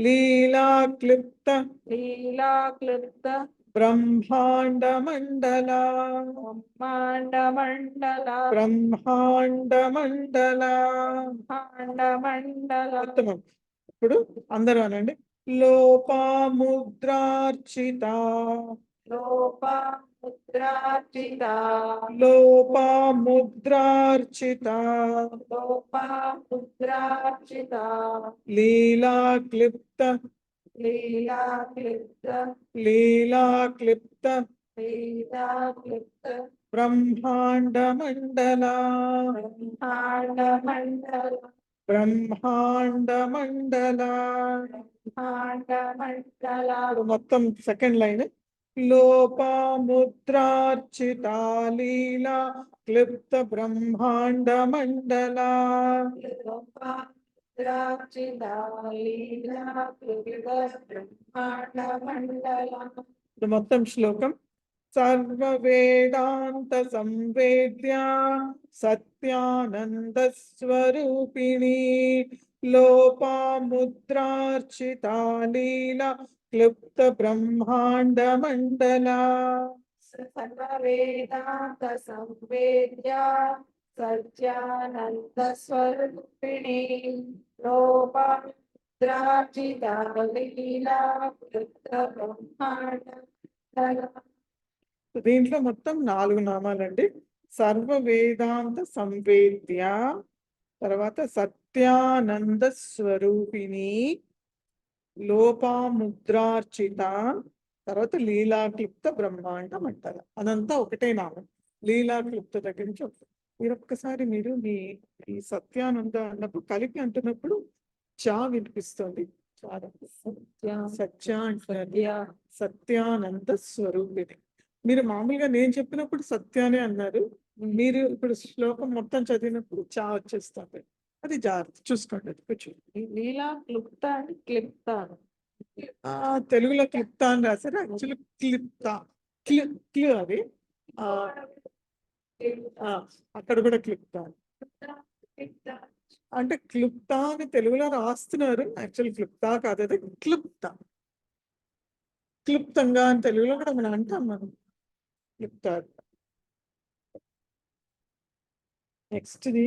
లీలా క్లిప్త లీలా క్లుప్త బ్రహ్మాండ మండల బ్రహ్మాండ మండల బ్రహ్మాండ మండల. బ్రహ్మాండ మండల ఉత్తమం. ఇప్పుడు అందరూ అనండి, లోపముద్రార్చిత లోపముద్రార్చిత లోపముద్రార్చిత లోపముద్రార్చిత లీలా క్లిప్త లీలా క్లుప్త లీలా క్లిప్త లీలా క్లుప్త బ్రహ్మాండ మండల బ్రహ్మాండ మండల బ్రహ్మాండ మండల. బ్రహ్మాండ మండల ఇప్పుడు మొత్తం సెకండ్ లైన్, లోపముద్రార్చిత లీలా క్లిప్త బ్రహ్మాండ మండల. లోపముద్రార్చిత లీలా క్లుప్త బ్రహ్మాండ మండల ఇప్పుడు మొత్తం శ్లోకం, సర్వ వేదాంత సంవేద్య సత్యానంద స్వరూపిణి లోపముద్రార్చిత లీలా క్లుప్త బ్రహ్మాండ మండల. సర్వ వేదాంత సంవేద్య సత్యానంద స్వరూపిణి లోపముద్రార్చిత లీలా క్లుప్త బ్రహ్మాండ మండల దీంట్లో మొత్తం 4 నామాలండి. సర్వ వేదాంత సంవేద్య, తర్వాత సత్యానంద స్వరూపిణి, లోపముద్రార్చిత, తర్వాత లీలాక్లిప్త బ్రహ్మాండ మండల. అదంతా ఒకటే నామం. లీలాక్లిప్త దగ్గర నుంచి మీరు ఒక్కసారి మీరు మీ ఈ సత్యానంద అన్నప్పుడు కలిపి అంటున్నప్పుడు చా వినిపిస్తుంది. సత్య అంటున్నారు, సత్యానంద స్వరూపిణి. మీరు మామూలుగా నేను చెప్పినప్పుడు సత్యానే అన్నారు, మీరు ఇప్పుడు శ్లోకం మొత్తం చదివినప్పుడు చా వచ్చేస్తుంది. అది జాగ్రత్త చూసుకోండి. అది కొంచెం లీలా క్లుప్త అంటే క్లిప్త తెలుగులో క్లిప్త అని రాశారు, యాక్చువల్లీ క్లిప్త క్లి అది అక్కడ కూడా క్లిప్త అంటే క్లుప్త అని తెలుగులో రాస్తున్నారు, యాక్చువల్ క్లుప్త కాదు, అది క్లుప్త. క్లుప్తంగా అని తెలుగులో కూడా మనం అంటాం, మనం క్లుప్త. Next the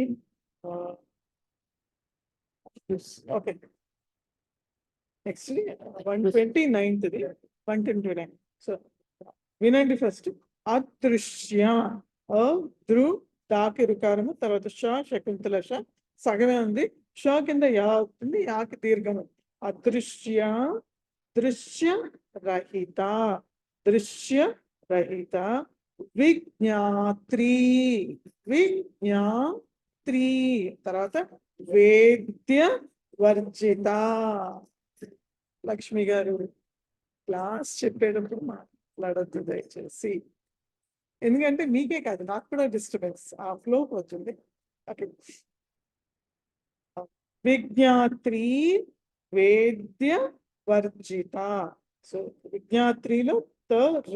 okay, next 129th 129. So వినండి ఫస్ట్, అదృశ్య దృ దాకి రుకారము, తర్వాత శకుంతల సగమే ఉంది, ష కింద యా అవుతుంది, యాకి దీర్ఘము. అదృశ్య దృశ్య రహిత దృశ్య రహిత విజ్ఞాత్రి విజ్ఞాత్రి, తర్వాత వేద్య వర్జిత. లక్ష్మి గారు క్లాస్ చెప్పేటప్పుడు మాట్లాడద్దు దయచేసి, ఎందుకంటే మీకే కాదు నాకు కూడా డిస్టర్బెన్స్, ఆ ఫ్లో పోతుంది. ఓకే, విజ్ఞాత్రి వేద్య వర్జిత. సో విజ్ఞాత్రిలో త ర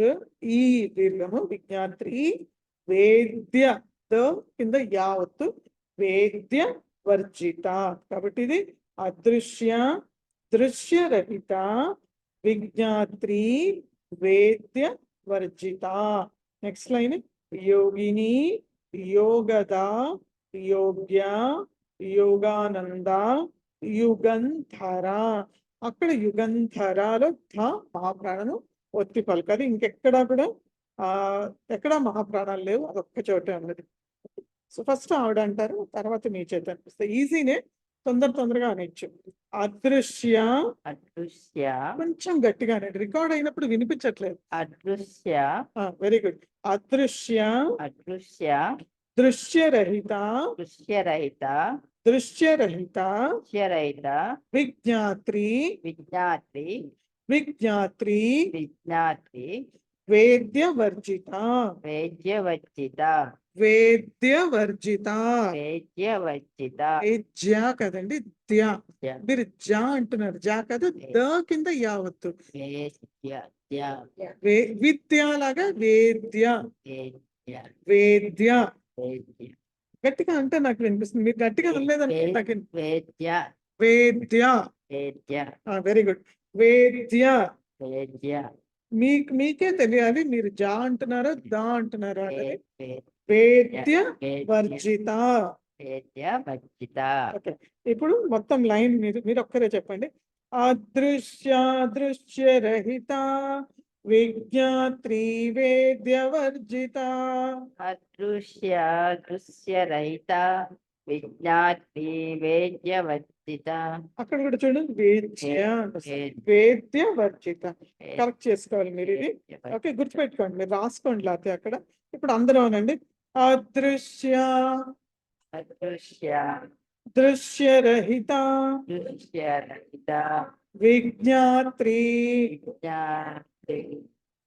ఈ దీర్ఘము విజ్ఞాత్రి వేద్య ద కింద యావత్తు వేద్య వర్జిత. కాబట్టి ఇది అదృశ్య దృశ్యరహిత విజ్ఞాత్రి వేద్య వర్జిత. నెక్స్ట్ లైన్ యోగిని యోగద యోగ్య యోగానంద యుగంధర. అక్కడ యుగంధరాలో ధ మహాప్రాణము ఒత్తి పలకాలి. ఇంకెక్కడా కూడా ఎక్కడా మహాప్రాణాలు లేవు, అదొక్క చోటే ఉన్నది. సో ఫస్ట్ ఆవిడ అంటారు, తర్వాత మీ చేత అనిపిస్తాయి. ఈజీనే, తొందరగా అనొచ్చు. అదృశ్య అదృశ్య కొంచెం గట్టిగా అనండి, రికార్డ్ అయినప్పుడు వినిపించట్లేదు. అదృశ్య వెరీ గుడ్. అదృశ్య అదృశ్య దృశ్యరహిత దృశ్యరహిత దృశ్యరహిత దృశ్యరహిత విజ్ఞాత్రి విజ్ఞాత్రి విజ్ఞాత్రి విజ్ఞాత్రి వేద్యవర్జిత వేద్యవర్జిత వేద్యవర్జిత. వేద్యవర్జిత జ్యా కదండి, ద్యా. జ్య. మీరు జా అంటున్నారు, జా కదా, ద కింద యావత్తు. వేద్య విద్యాలాగా వేద్య వేద్య వేద్య. వేద్య గట్టిగా అంటే నాకు వినిపిస్తుంది, మీరు గట్టిగా అనలేదని నాకు వేద్య వేద్య. వేద్య వెరీ గుడ్. వేద్య. వేద్య మీకే తెలియాలి మీరు జా అంటున్నారో దా అంటున్నారో అనేది. వేద్య వేద్య వర్జిత. వేద్య వర్జిత. ఓకే, ఇప్పుడు మొత్తం లైన్ మీరు ఒక్కరే చెప్పండి. అదృశ్య దృశ్యరహిత విజ్ఞాత్రి వేద్యవర్జిత. అదృశ్య దృశ్యరహిత విజ్ఞాత్రి వేద్యవర్జిత. అక్కడ కూడా చూడండి, వేద్యవర్జిత. కరెక్ట్ చేసుకోవాలి మీరు ఇది. ఓకే, గుర్తుపెట్టుకోండి, మీరు రాసుకోండి లేకపోతే అక్కడ. ఇప్పుడు అందరూ అనండి. అదృశ్య అదృశ్య దృశ్యరహిత దృశ్యరహిత విజ్ఞాత్రి విజ్ఞాత్రి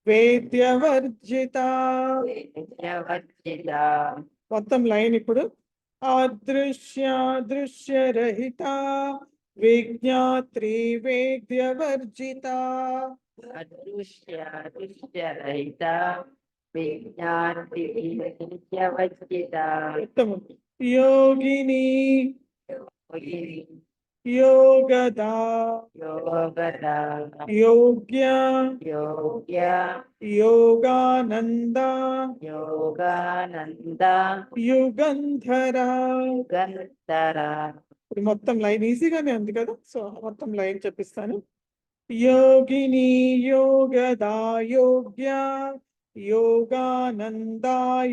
వేద్యవర్జిత. వేద్యవర్జిత. మొత్తం లైన్ ఇప్పుడు. అదృశ్య దృశ్యరహిత విజ్ఞాత్రి వేద్యవర్జిత. అదృశ్య దృశ్యరహిత విజ్ఞాత్రి వేద్యవర్జిత. ఉత్తమం. యోగిని యోగిని యోగదా యోగద యోగ్య యోగ్య యోగానంద యోగానంద యుగంధర. యుగంధర. ఇప్పుడు మొత్తం లైన్ ఈజీగానే ఉంది కదా, సో మొత్తం లైన్ చెప్పిస్తాను. యోగిని యోగదా యోగ్య యోగానంద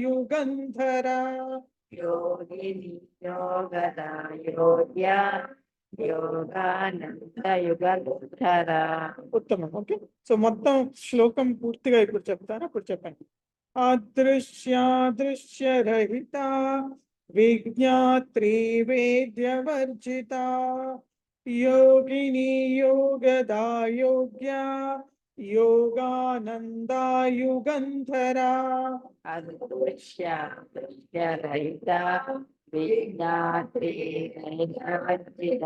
యుగంధర. యోగిని యోగద యోగ్య యోగానంద యుగంధర. ఉత్తమం. ఓకే, సో మొత్తం శ్లోకం పూర్తిగా ఇప్పుడు చెప్తాను, అప్పుడు చెప్పండి. అదృశ్య దృశ్యరహిత విజ్ఞాత్రి వేద్యవర్జిత యోగిని యోగదా యోగ్య యోగానంద యుగంధర. అదృశ్య దృశ్యరహిత విజ్ఞాత్రి వేద్యవర్జిత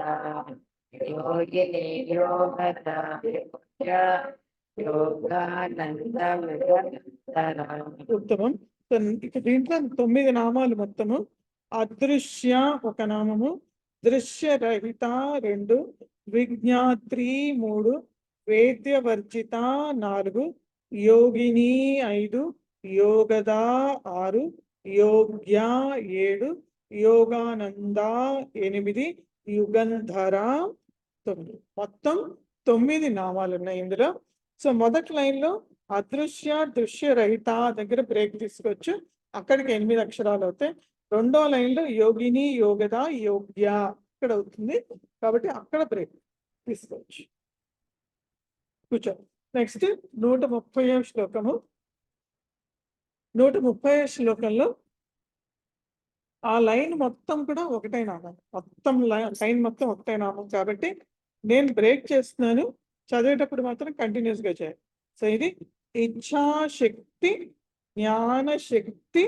యోగిని యోగద యోగ్య యోగానంద యుగంధర. ఉత్తమం. సో ఇక దీంట్లో 9 నామాలు మొత్తము. అదృశ్య ఒక నామము, దృశ్యరహిత 2, విజ్ఞాత్రి 3, వేద్యవర్జిత 4, యోగిని 5, యోగద 6, యోగ్య 7, యోగానంద 8, యుగంధర 9. మొత్తం 9 నామాలు ఉన్నాయి ఇందులో. సో మొదటి లైన్ లో అదృశ్య దృశ్యరహిత దగ్గర బ్రేక్ తీసుకోవచ్చు, అక్కడికి 8 అక్షరాలు అవుతాయి. రెండో లైన్ లో యోగిని యోగద యోగ్య ఇక్కడ అవుతుంది, కాబట్టి అక్కడ బ్రేక్ తీసుకోవచ్చు. కూర్చో. నెక్స్ట్ 130వ శ్లోకము. 130వ శ్లోకంలో ఆ లైన్ మొత్తం కూడా ఒకటే నామం, మొత్తం లైన్ మొత్తం ఒకటే నామం కాబట్టి నేను బ్రేక్ చేస్తున్నాను, చదివేటప్పుడు మాత్రం కంటిన్యూస్ గా చేయాలి. సో ఇది ఇచ్ఛాశక్తి జ్ఞానశక్తి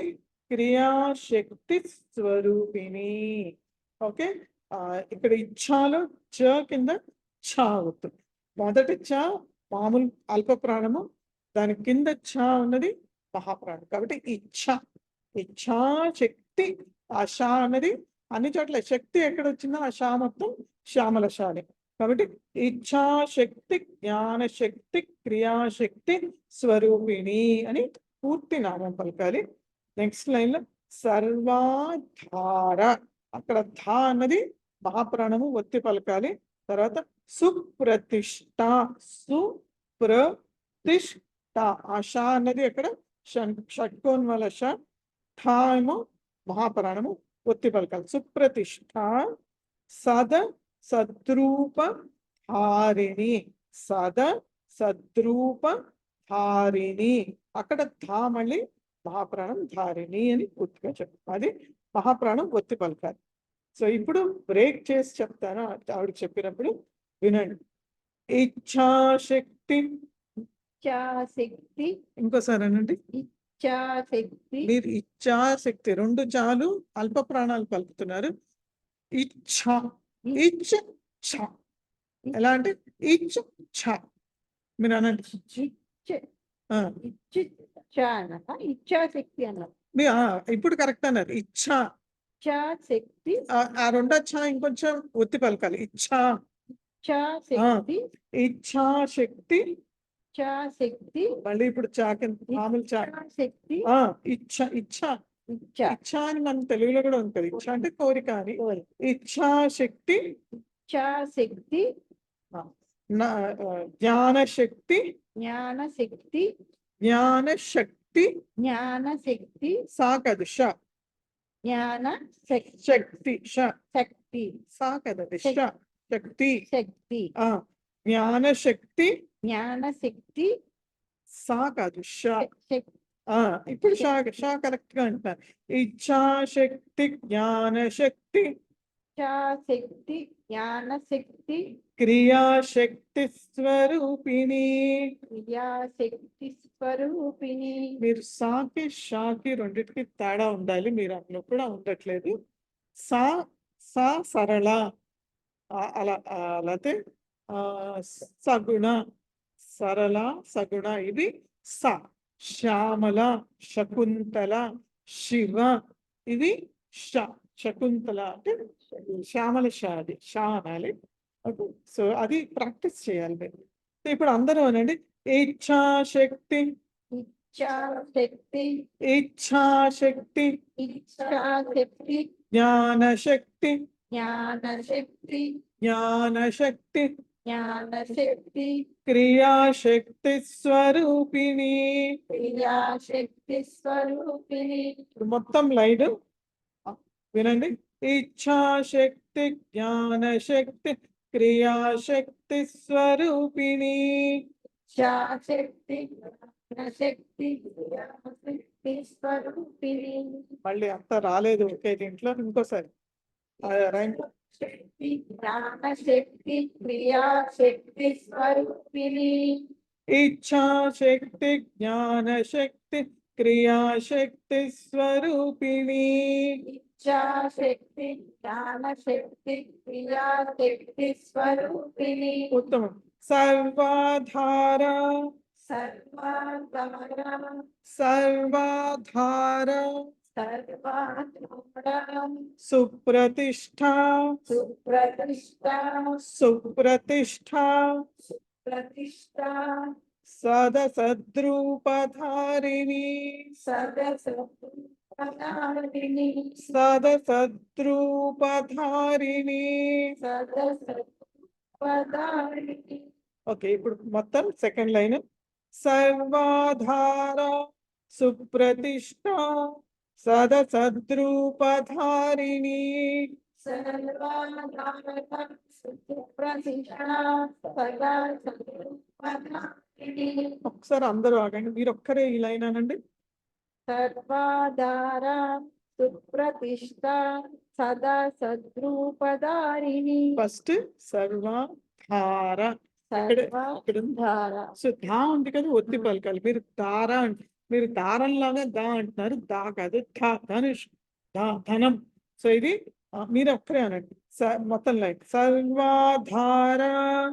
క్రియాశక్తి స్వరూపిణి. ఓకే, ఇక్కడ ఇచ్ఛాలో చ కింద ఛ అవుతుంది. మొదటి చ మామూలు అల్ప ప్రాణము, దాని కింద ఛ ఉన్నది మహాప్రాణం. కాబట్టి ఇచ్ఛాశక్తి, ఆ షా అన్నది అన్ని చోట్ల శక్తి ఎక్కడ వచ్చిందో ఆ షా మొత్తం శ్యామల షాని. కాబట్టి ఇచ్ఛాశక్తి, జ్ఞానశక్తి, క్రియాశక్తి స్వరూపిణి అని పూర్తి నామం పలకాలి. నెక్స్ట్ లైన్ లో సర్వాధార, అక్కడ ధా అన్నది మహాప్రాణము ఒత్తి పలకాలి. తర్వాత సుప్రతిష్ట, సుప్రతిష్ట, ఆ షా అన్నది అక్కడ షట్కోన్మల ష, ఠా ఏమో మహాప్రాణము ఒత్తి పలకాలి. సుప్రతిష్ట సద్రూప ధారిణి, సద్రూప ధారిణి, అక్కడ ధా మళ్ళీ మహాప్రాణం ధారిణి అని పూర్తిగా చెప్తాను. అది మహాప్రాణం ఒత్తి పలకాలి. సో ఇప్పుడు బ్రేక్ చేసి చెప్తాను, ఆవిడకి చెప్పినప్పుడు వినండి. ఇచ్ఛాశక్తి, ఇచ్ఛాశక్తి, ఇంకోసారి అనండి. ఇచ్ఛాశక్తి, మీరు ఇచ్ఛాశక్తి, రెండు చాలు అల్ప ప్రాణాలు పలుకుతున్నారు. ఇచ్ఛ, ఎలా అంటే ఇచ్ఛ, మీరు అనండి. ఆ, ఇచ్ఛాశక్తి అన్నారు. ఇప్పుడు కరెక్ట్ అన్నారు. ఇచ్ఛాశక్తి, ఆ రెండో ఛ ఇంకొంచెం ఒత్తి పలకాలి. ఇచ్ఛాశక్తి, ఇచ్ఛాశక్తి, ఇచ్ఛాశక్తి, మళ్ళీ ఇప్పుడు చా కింద మామూలు చా. ఇచ్ఛాశక్తి, ఇచ్ఛ అని మన తెలుగులో కూడా ఉంటుంది. ఇచ్ఛ అంటే కోరిక అని. ఇచ్ఛాశక్తి, ఇచ్ఛాశక్తి, జ్ఞానశక్తి, జ్ఞానశక్తి, జ్ఞానశక్తి, జ్ఞానశక్తి, సా కదు ష, జ్ఞానశక్తి, శక్తి ష, శక్తి, సా కదది ష, శక్తి. శక్తి, జ్ఞానశక్తి, జ్ఞానశక్తి, సా కాదు ష. శక్తి, ఇప్పుడు షా కరెక్ట్ గా అంటారు. ఇచ్ఛాశక్తి, జ్ఞానశక్తి, ఇచ్ఛాశక్తి, జ్ఞానశక్తి, క్రియాశక్తి స్వరూపిణి. క్రియాశక్తి స్వరూపిణి. మీరు సాకి షాకి రెండింటికి తేడా ఉండాలి, మీరు అందులో కూడా ఉండట్లేదు. సా సరళ, అలా అలాతే సగుణ, సరళ, సగుణ, ఇది సా. శ్యామల, శకుంతల, శివ, ఇది ష. శకుంతల అంటే శ్యామల షా, అది షా అనాలి. సో అది ప్రాక్టీస్ చేయాలి మీరు. ఇప్పుడు అందరూ అనండి. ఇచ్ఛాశక్తి, ఇచ్ఛాశక్తి, ఇచ్ఛాశక్తి, ఇచ్ఛాశక్తి, జ్ఞానశక్తి, జ్ఞానశక్తి, జ్ఞానశక్తి, జ్ఞానశక్తి, క్రియాశక్తి స్వరూపిణి. క్రియాశక్తి స్వరూపిణి. ఇప్పుడు మొత్తం లైన్ వినండి. ఇచ్ఛాశక్తి, జ్ఞానశక్తి, క్రియాశక్తి స్వరూపిణి. ఇచ్ఛాశక్తి, జ్ఞానశక్తి, క్రియాశక్తి స్వరూపిణి. మళ్ళీ అంతా రాలేదు ఒకే దీంట్లో, ఇంకోసారి శక్తి, జ్ఞానశక్తి, క్రియాశక్తి స్వరూపిణి. ఇచ్ఛాశక్తి, జ్ఞానశక్తి, క్రియాశక్తి స్వరూపిణి. ఇచ్ఛాశక్తి, జ్ఞానశక్తి, క్రియాశక్తి స్వరూపిణి. ఉత్తమం. సర్వాధార, సర్వాధార, సర్వాధార, సర్వాధార, సుప్రతిష్ఠ, సుప్రతిష్ఠ, సుప్రతిష్ఠ, ప్రతిష్ఠ, సదసద్రూపధారిణి, సదసద్రూపధారిణి, సదసద్రూపధారిణి. సదసద్రూపధారిణి. ఓకే, ఇప్పుడు మొత్తం సెకండ్ లైన్. సర్వాధార, సుప్రతిష్ఠ, సదసద్రూపధారిణి. సర్వాధార, సుప్రతిష్ఠ, సదసద్రూపధారిణి. ఒకసారి అందరూ ఆగండి, మీరు ఒక్కరే ఈ లైన్ అనండి. సర్వాధార, సుప్రతిష్ఠ, సదా సద్రూపధారిణి. ఫస్ట్ సర్వాధార, సర్వాధార, సో ధా ఉంది కదా, ఒత్తి పలకాలి. మీరు దార మీరు దారంలాగా దా అంటున్నారు, దా కాదు, ధనుష్, ధనం. సో ఇది మీరు ఒక్కరే అనండి. మొత్తం లైక్ సర్వాధార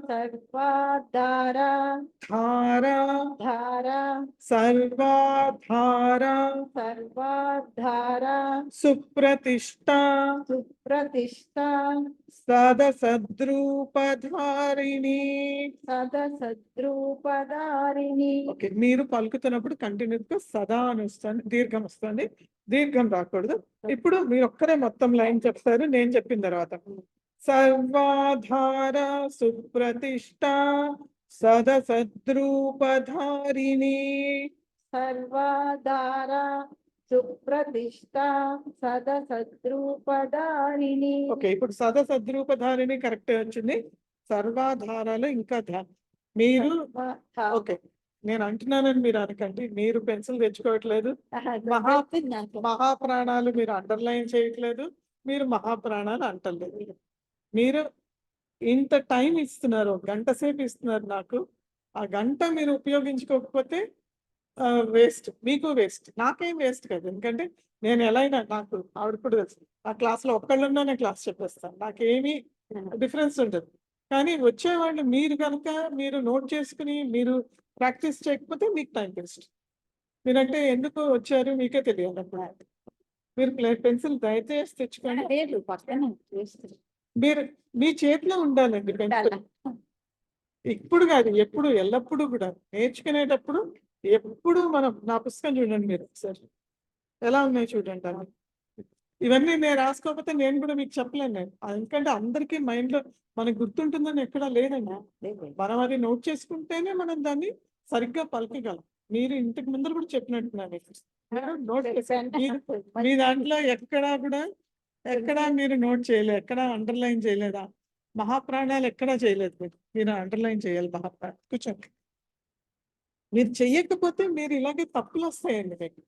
సర్వాధార ధార ధార సర్వాధార సర్వాధార సుప్రతిష్ట సుప్రతిష్ట సదసద్రూపధారిణి. సదసద్రూపధారిణి. ఓకే, మీరు పలుకుతున్నప్పుడు కంటిన్యూస్ గా సదా అని వస్తుంది, దీర్ఘం వస్తుంది, దీర్ఘం రాకూడదు. ఇప్పుడు మీరు ఒక్కరే మొత్తం లైన్ చెప్తారు నేను చెప్పిన తర్వాత. సర్వాధార సుప్రతిష్ట సదసద్రూపధారిణి. సర్వాధార సుప్రతిష్ట సదసద్రూపధారిణి. ఓకే, ఇప్పుడు సదసద్రూపధారిణి కరెక్ట్ వచ్చింది. సర్వాధారాలు ఇంకా మీరు ఓకే, నేను అంటున్నానని మీరు అనకండి, మీరు పెన్సిల్ తెచ్చుకోవట్లేదు. మహాప్రాణాలు మీరు అండర్లైన్ చేయట్లేదు, మీరు మహాప్రాణాలు అంటలేదు. మీరు ఇంత టైం ఇస్తున్నారు, గంట సేపు ఇస్తున్నారు నాకు. ఆ గంట మీరు ఉపయోగించుకోకపోతే వేస్ట్, మీకు వేస్ట్, నాకేం వేస్ట్ కాదు. ఎందుకంటే నేను ఎలా అయినా, నాకు ఆవిడ కూడా తెలుసు, ఆ క్లాస్లో ఒక్కళ్ళున్నా నేను క్లాస్ చెప్పేస్తాను, నాకేమీ డిఫరెన్స్ ఉండదు. కానీ వచ్చేవాళ్ళు మీరు కనుక మీరు నోట్ చేసుకుని మీరు ప్రాక్టీస్ చేయకపోతే మీకు టైం వేస్ట్. మీరంటే ఎందుకు వచ్చారు మీకే తెలియాలి. మీరు పెన్సిల్ దయచేసి తెచ్చుకోండి. లేదు పక్కన చేస్తుంది. మీరు మీ చేతిలో ఉండాలండి పెన్సిల్. ఇప్పుడు కాదు, ఎప్పుడు, ఎల్లప్పుడూ కూడా నేర్చుకునేటప్పుడు ఎప్పుడు మనం, నా పుస్తకం చూడండి మీరు ఒకసారి ఎలా ఉన్నాయి చూడండి. అవి ఇవన్నీ నేను రాసుకోకపోతే నేను కూడా మీకు చెప్పలేను. నేను ఎందుకంటే అందరికీ మైండ్లో మనకు గుర్తుంటుందని ఎక్కడా లేదండి. మనం అది నోట్ చేసుకుంటేనే మనం దాన్ని సరిగ్గా పలకగలం. మీరు ఇంతకు ముందర కూడా చెప్పినట్టున్నాను, నోట్ మీ దాంట్లో ఎక్కడా కూడా మీరు నోట్ చేయలేదు, ఎక్కడా అండర్లైన్ చేయలేదా? మహాప్రాణాలు ఎక్కడా చేయలేదు. మీరు అండర్లైన్ చేయాలి మహాప్రాణాలు. కూర్చోండి. మీరు చెయ్యకపోతే మీరు ఇలాగే తప్పులు వస్తాయండి మీకు.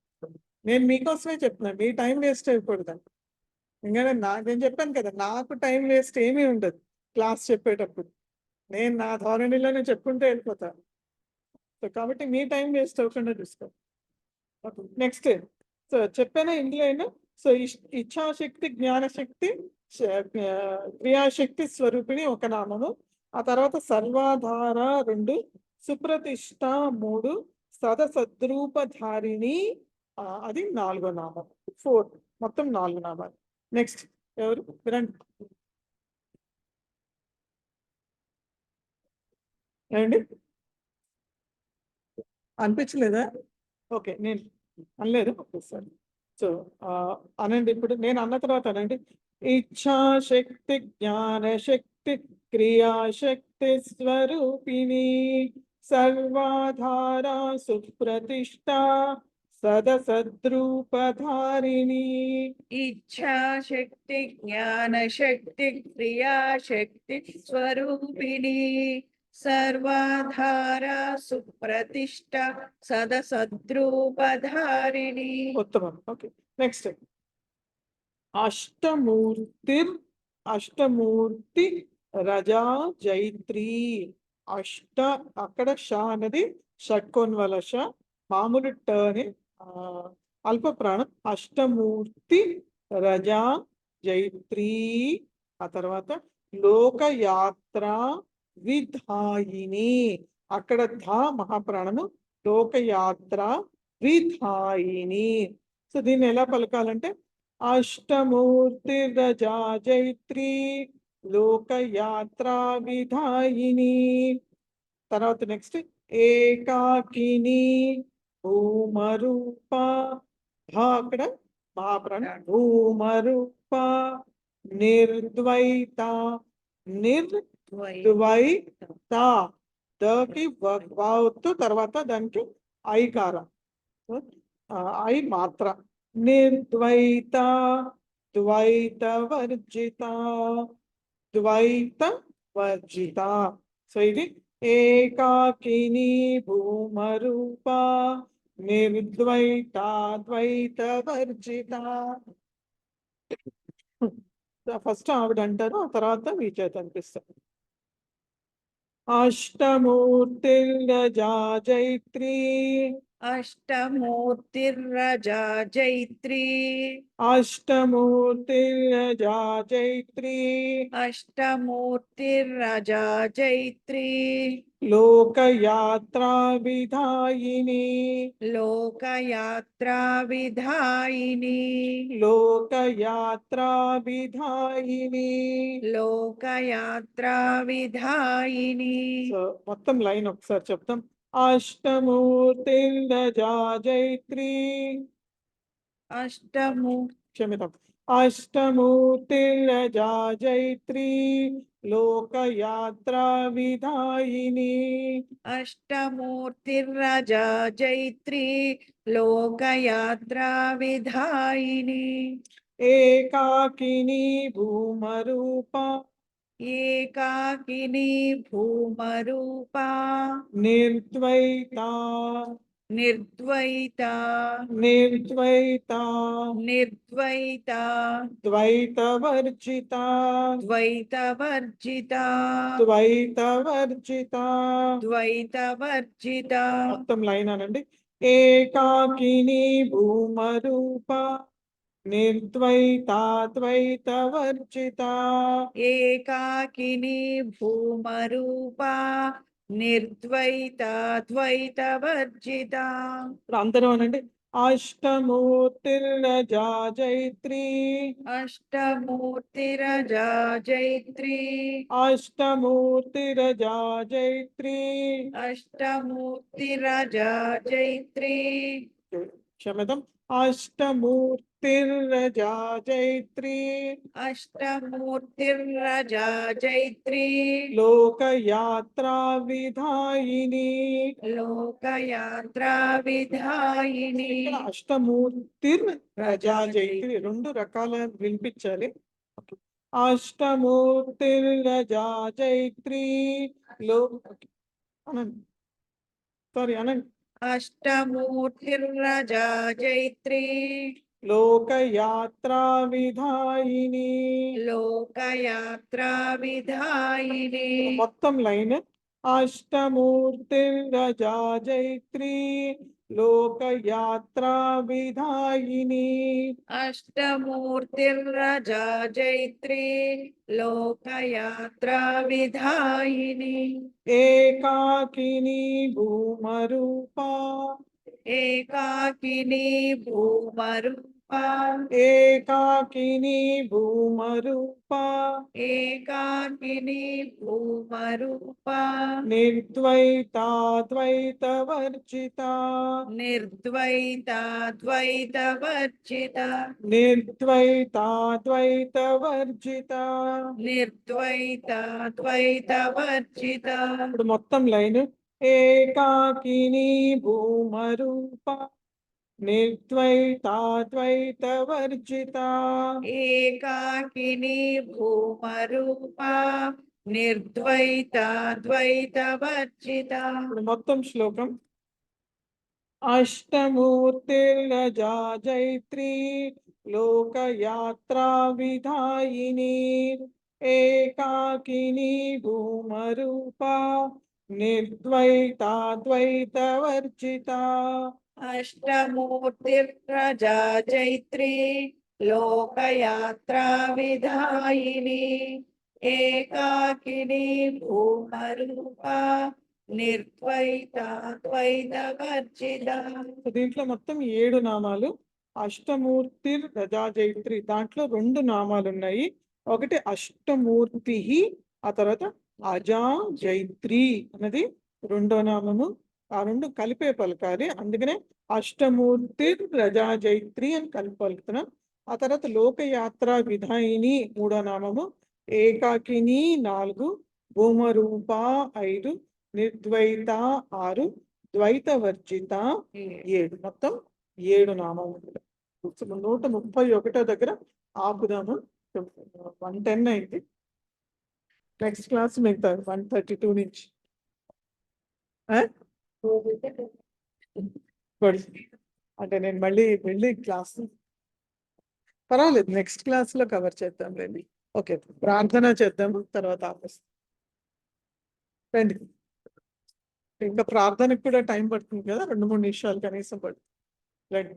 నేను మీకోసమే చెప్తున్నాను, మీ టైం వేస్ట్ అయిపోతుందండి. ఎందుకంటే నేను చెప్పాను కదా, నాకు టైం వేస్ట్ ఏమీ ఉండదు క్లాస్ చెప్పేటప్పుడు. నేను నా ధోరణిలోనే చెప్పుకుంటే వెళ్ళిపోతాను. సో కాబట్టి మీ టైం వేస్ట్ అవ్వకుండా చూసుకోండి. నెక్స్ట్, సో చెప్పానా ఇందులో అయినా. సో ఇచ్ఛాశక్తి, జ్ఞానశక్తి, క్రియాశక్తి స్వరూపిణి ఒక నామము. ఆ తర్వాత సర్వాధార 2, సుప్రతిష్ట 3, సదసద్రూపధారిణి అది 4వ నామం. 4 మొత్తం 4 నామాలు. నెక్స్ట్ ఎవరు వినండి. ఏమండి అనిపించలేదా? ఓకే, నేను అనలేదు ఒకసారి. సో అనండి, ఇప్పుడు నేను అన్న తర్వాత అనండి. ఇచ్ఛాశక్తి, జ్ఞానశక్తి, క్రియాశక్తి స్వరూపిణి సర్వాధార సుప్రతిష్ట సదసద్రూపధారిణి. ఇచ్ఛాశక్తి, జ్ఞానశక్తి, క్రియాశక్తి స్వరూపిణి సర్వాధార సుప్రతిష్ట సదసద్రూపధారిణి. ఉత్తమం. ఓకే, నెక్స్ట్ అష్టమూర్తి రజా జైత్రి. అక్కడ ష అన్నది షట్కోన్వల ష, మామూలు ట అని అల్ప ప్రాణం. అష్టమూర్తి రజా జైత్రి. ఆ తర్వాత లోకయాత్ర విధాయిని. అక్కడ ధ మహాప్రాణము, లోకయాత్ర విధాయిని. సో దీన్ని ఎలా పలకాలంటే అష్టమూర్తి రజా జైత్రి లోకయాత్రా విధాయిని. తర్వాత నెక్స్ట్ ఏకాకిని భూమరూప. అక్కడ మహాప్రాణం భూమరూప నిర్ద్వైత. నిర్ద్వైత దకి వావత్తు తర్వాత దానికి ఐకారం, ఐ మాత్ర. నిర్ద్వైత ద్వైత వర్జిత. ద్వైత వర్జిత. సో ఇది ఏకాకిని భూమరూప నిర్ద్వైత ద్వైత వర్జిత. ఫస్ట్ ఆవిడ అంటారు, ఆ తర్వాత మీ చేత అనిపిస్తారు. అష్టమూర్తిర్యజా జైత్రి अष्टमूर्तिर्रजा जैत्री अष्टमूर्तिर्यजा जैत्री अष्टमूर्तिर्रजा जैत्री लोकयात्रा विधायिनी लोकयात्रा विधायिनी लोकयात्रा विधायिनी. लोकयात्रा विधायिनी సో మొత్తం లైన్ ఒకసారి చెప్తాం. अष्टमूर्तिर्यजा जैत्री अष्टमू क्षम्यताम्. अष्टमूर्तिर्यजा जैत्री लोकयात्रा विधायिनी अष्टमूर्तिर्रजा जैत्री लोकयात्रा विधायिनी एकाकिनी भूमरूपा एकाकिनी भूमरूपा निर्द्वैता निर्द्वैता निर्द्वैता निर्द्वैता द्वैतवर्जिता द्वैतवर्जिता द्वैतवर्जिता. द्वैतवर्जिता మొత్తం లైన్ అనండి. ఏకాకిని భూమరూప నిర్ద్వైతా ద్వైతవర్జితా. एकाकिनी भूमरूपा निर्द्वैता द्वैतवर्जिता ఇప్పుడు అందరూ అనండి. अष्टमूर्तिर्यजा जैत्री अष्टमूर्तिरजा जैत्री अष्टमूर्तिरजा जैत्री. अष्टमूर्तिरजा जैत्री क्षम्यताम्. अष्टमूर्तिर्यजा जैत्री अष्टमूर्तिरजा जैत्री लोकयात्रा विधायिनी. लोकयात्रा विधायिनी ఇక్కడ అష్టమూర్తిర్ రజా జైత్రి రెండు రకాల వినిపించాలి. అష్టమూర్తిర్ రజా జైత్రి లో అనండి. సారీ అనండి. अष्टमूर्तिरजा जैत्री लोकयात्रा विधायिनी. लोकयात्रा विधायिनी మొత్తం లైన్. अष्टमूर्तिर्यजा जैत्री लोकयात्रा विधायिनी अष्टमूर्तिरजा जैत्री लोकयात्रा विधायिनी एकाकिनी भूमरूपा एकाकिनी भूमरूपा एकाकिनी भूमरूपा एकाकिनी भूमरूपा निर्द्वैता द्वैतवर्जिता निर्द्वैता द्वैतवर्जिता निर्द्वैता द्वैतवर्जिता. निर्द्वैता द्वैतवर्जिता ఇప్పుడు మొత్తం లైన్. ఏకాకిని భూమరూప నిర్ద్వైతా ద్వైతవర్జిత. एकाकिनी भूमरूपा निर्द्वैता द्वैतवर्जिता ఇప్పుడు మొత్తం శ్లోకం. अष्टमूर्तिर्यजा जैत्री लोकयात्रा विधायिनी एकाकिनी भूमरूपा निर्द्वैता द्वैतवर्जिता. अष्टमूर्तिरजा जैत्री लोकयात्रा विधायिनी एकाकिनी भूमरूपा निर्द्वैता द्वैतवर्जिता దీంట్లో మొత్తం 7 నామాలు. అష్టమూర్తిర్ రజా జైత్రి దాంట్లో 2 నామాలు ఉన్నాయి. ఒకటి అష్టమూర్తి, ఆ తర్వాత అజా జైత్రి అన్నది రెండో నామము. ఆ రెండు కలిపే పలకాలి. అందుకనే అష్టమూర్తిర్ రజా జైత్రి అని కలిపి పలుకుతున్నాం. ఆ తర్వాత లోకయాత్ర విధాయిని మూడో నామము, ఏకాకిని 4, భూమరూప 5, నిర్ద్వైత 6, ద్వైతవర్జిత 7. మొత్తం 7 నామములు. 131 దగ్గర ఆపుదాము. 110 అయింది. నెక్స్ట్ క్లాస్ మిగతా 132 నుంచి అంటే నేను మళ్ళీ వెళ్ళి క్లాస్ పర్వాలేదు నెక్స్ట్ క్లాస్ లో కవర్ చేద్దాం రండి. ఓకే, ప్రార్థన చేద్దాము, తర్వాత ఆపేస్తాం రండి. ఇంకా ప్రార్థనకు కూడా టైం పడుతుంది కదా, 2-3 నిమిషాలు కనీసం పడుతుంది. రండి.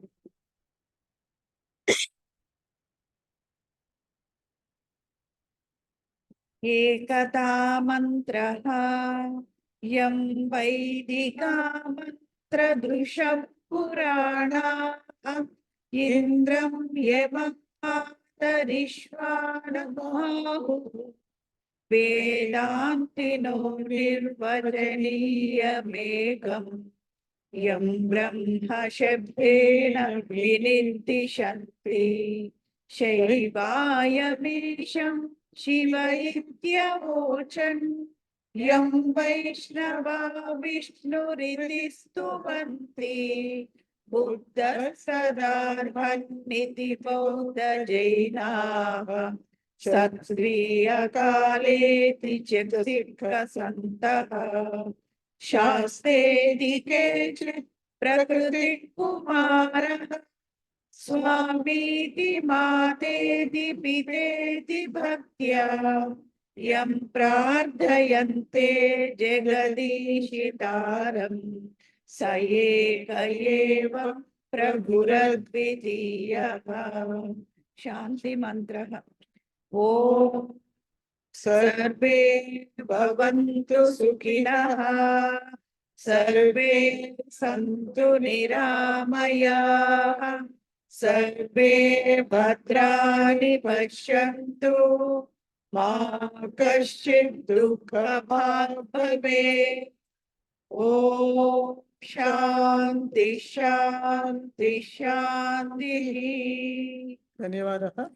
ఏకదా మంత్రః యం వైదికా మంత్రదృశ పురాణా ఇంద్రం యమః వేదాంతినో నిర్వచనీయమేకం యం బ్రహ్మ శబ్దేన వినిర్దిశంతి శైవాయమీశం శివ ఇత్యవోచన్ యం వైష్ణవా విష్ణురితి స్తువంతి బుద్ధ సదార్భన్నితి బౌద్ధ జైనాః సత్క్రియకాలేతి చ సిద్ధసంతః శాస్త్రేది కేచిత్ ప్రకృతి కుమారః స్వామీతి మాతేతి పితేతి భక్త్యా యం ప్రార్థయంతే జగదీశితారం స ఏక ఏవ ప్రభురద్వితీయః. శాంతి మంత్రః. ఓం సర్వే భవంతు సుఖినః సర్వే సంతు నిరామయాః సర్వే భద్రాణి పశ్యంతు మా కశ్చిత్ దుఃఖభాగ్ భవేత్. ఓం శాంతి శాంతి శాంతి. ధన్యవాదాలు.